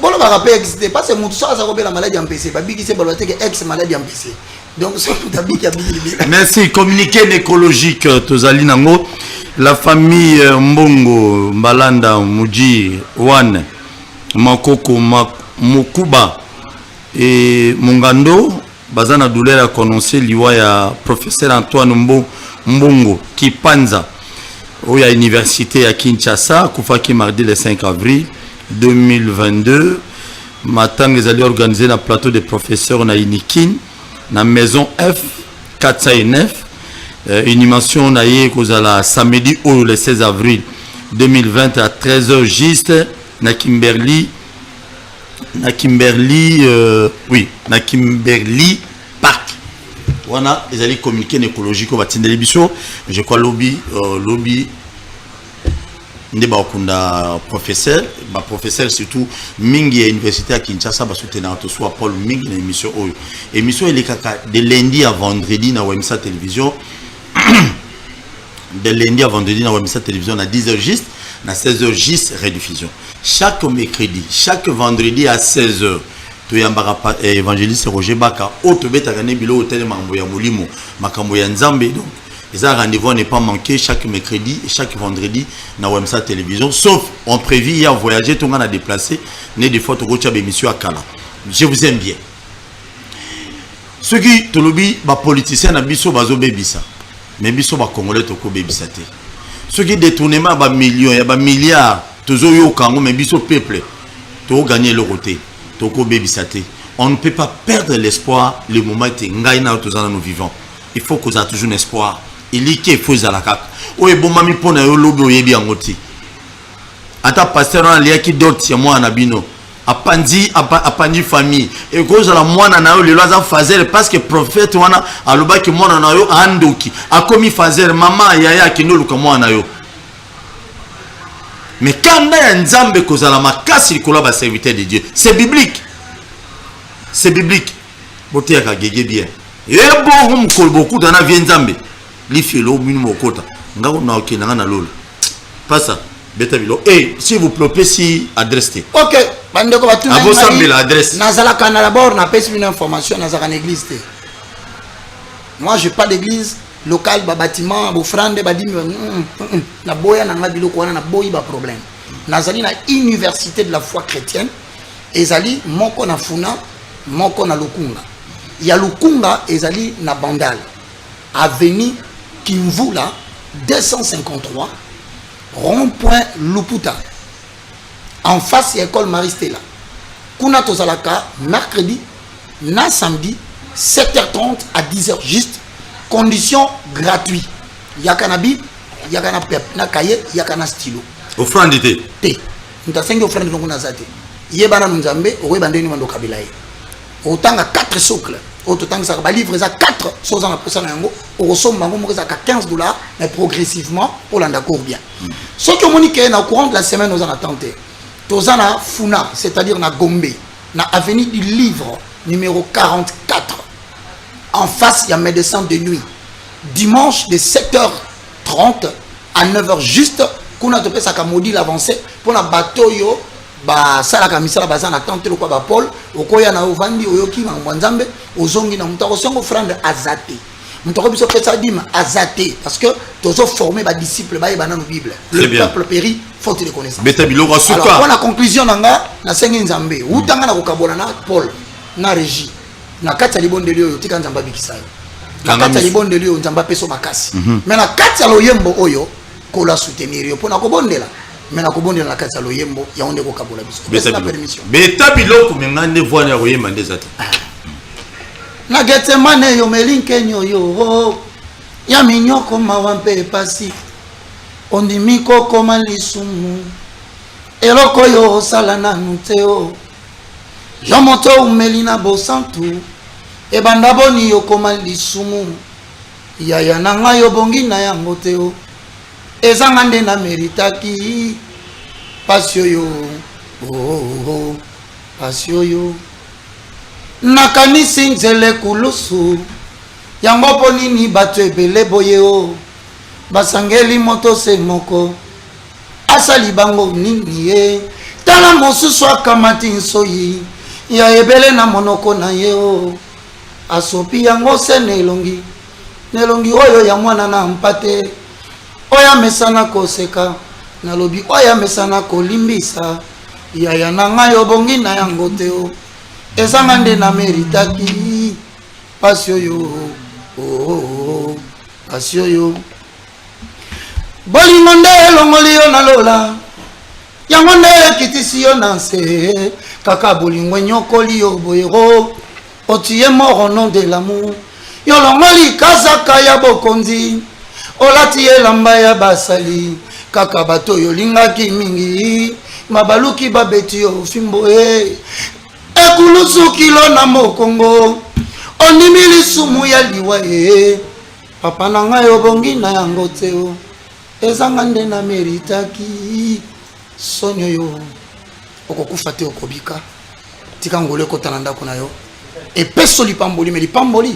Bolo ba rappel exister parce que mutu ça ko be la maladie en PC. Ba bigi se bolo te que ex maladie en PC. Donc ça tout habit qui merci. Communiqué écologique tozali nango la famille Mbongo Mbalanda Muji Wan Makoko Mukuba et Mungando bazana douleur a annoncé liwa ya professeur Antoine Mbongo Kipanza au ya université à Kinshasa kufaki mardi le 5 avril 2022 matin les alliés organisés dans plateau des professeurs na Inikin na maison F 409 une dimension na kozala samedi ou le 16 avril 2020 à 13h juste na Kimberly Park wana les alliés communiqués écologiques au bâtiment de l'émission je crois lobby nde bakunda professeur surtout mingi ya université à Kinshasa ba soutenir to soit Paul mingi na émission oyo émission elle kaka de lundi à vendredi na Wemsa télévision de lundi à vendredi na Wemsa télévision à 10h juste na 16h juste rediffusion chaque mercredi chaque vendredi à 16h to yambaka évangéliste Roger Baka auto betaka ne bilo hotel mambo ya molimo makambo ya nzambe donc les rendez-vous n'est pas manqué chaque mercredi et chaque vendredi na Wemsa télévision sauf on prévu hier voyager tout le monde a déplacé né des fois to go tchabe émission à Kala. Je vous aime bien ceux qui to lobi ba politicien na biso bazo bebisa mais biso ba congolais to ko bebisa te ceux qui détournement ba millions ya ba milliards tozo yo kango mais biso peuple to gagner le côté to ko bebisa te on ne peut pas perdre l'espoir le moment te ngai na to zana nous vivons il faut qu'on a toujours un espoir il y a faut la kaka o e bomami pona yo lobi oyebi angoti ata pasteur na lia ki dot ya mwana bino apandi famille et cause la mwana na yo le loza fazer parce que prophète wana aloba ki mwana na yo andoki akomi fazer mama yaya ki noluka mwana yo mais quand ya nzambe kozala makasi likola ba serviteur de Dieu c'est biblique botea ka gege bien et bon ko beaucoup dans la vie nzambe li felo minimo kota ngako na okina ngana lolo pas ça beta bilo s'il vous plaît si adresse OK bande ko batu na bosambela adresse nazala kana d'abord na pesi une information nazala église te moi j'ai pas d'église locale ba bâtiment ba offrande ba dimi na boya na ngabilo ko na boyi ba problème nazali na université de la foi chrétienne ezali moko na funa moko na lukunga ya lukunga ezali na bandal avenue Kimvula 253 rond-point Luputa en face de l'école Maristela kuna tozalaka mercredi na samedi 7h30 à 10h juste condition gratuite yakana bib yakana pep na kaye yakana stylo offrande te ntasengi offrande ngo na zate yebana nzambe oyebandeni mando kabila ye otanga 4 socles autant que ça va livrer ça 4 choses en personne yango au somme bango mo ka $15 mais progressivement pour l'anda court bien ce que monique na courant de la semaine nous en attendait tozana funa c'est-à-dire na Gombe na avenue du Livre numéro 44 en face il y a médecin de nuit dimanche de 7h30 à 9h juste kuna to pesa ka module avancé pour na bateau yo ba sala kamisala bazana tante lokwa ba Paul okoya na ovandi oyoki ma nzambe ozongi na mutako songo frande azate mutako biso pesa dima azate parce que tozo former ba disciples ba yebana no Bible le peuple périt faute de connaissance beta biloko asuka alors pour la conclusion nanga na sengi nzambe utanga na kokabola na Paul na régie na kati ya libonde lio tika nzamba bikisayo na kati ya libonde lio nzamba peso makasi mais na kati ya loyembo oyo kola soutenir yo pona kobondela mais na kobonde na kati ya loyembo ya onde ko kabola biso beta permission beta biloko menga ne voix na loyemba ndezata na Getsemane yo melinke nyoyo ya minyoko mawampe pasi ondimi koko malisumu eloko yo sala na nuteo yo moto umelina bosantu ebanda boni yo koma lisumu yaya nanga yo bongi na yango teo ezanga nde na meritaki pasio yo pasio yo nakanisi nzele kulusu yango po nini bato ebele boye o basangeli moto se moko asali bango nini ye tala mosusu akamati nsoyi ya ebele na monoko na ye o asopi yango se nelongi oyo ya mwana na mpate oya mesana koseka nalobi oya mesana kolimbisa yaya nanga yo bongi na yango teo ezanga nde na meritaki pasi oyo pasi oyo bolingo nde elongoli yo na lola yango nde ekitisi yo na nse kaka bolingo enyokoli yo boyero otiye mort au nom de l'amour yo longoli kazaka ya bokonzi olati elamba ya basali kaka bato yo lingaki mingi mabaluki babeti yo fimbo ekulusu kilo na mokongo ondimi lisumu ya liwa papa na ngai obongi na yango teo ezanga nde na meritaki sonyo yo okokufa te okobika tika ngolo ekotana ndako na yo epeso lipamboli me lipamboli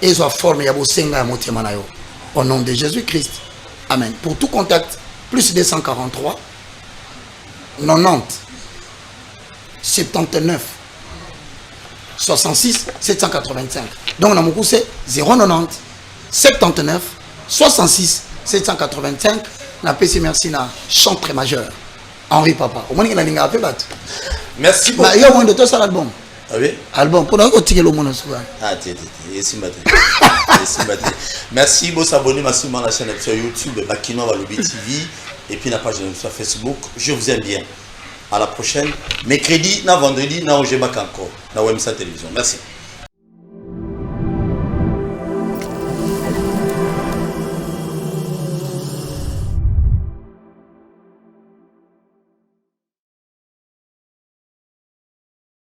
ezwa forme ya bosenga ya motema na yo au nom de Jésus-Christ. Amen. Pour tout contact, plus 243 90 79 66 785. Donc na moko c'est 090 79 66 785. Na PC merci na chantre majeur Henri Papa. Au moins il a linga appelé bat. Merci beaucoup. Il y a moins de toi ça l'album. Ah oui. Album pour que tu le monde souvent. Ah merci beaucoup s'abonner massivement à la chaîne sur YouTube Bakino Balobi TV et puis la page sur Facebook. Je vous aime bien. À la prochaine. Mercredi, na vendredi, na Ojebak encore. Na Wemsa Télévision. Merci.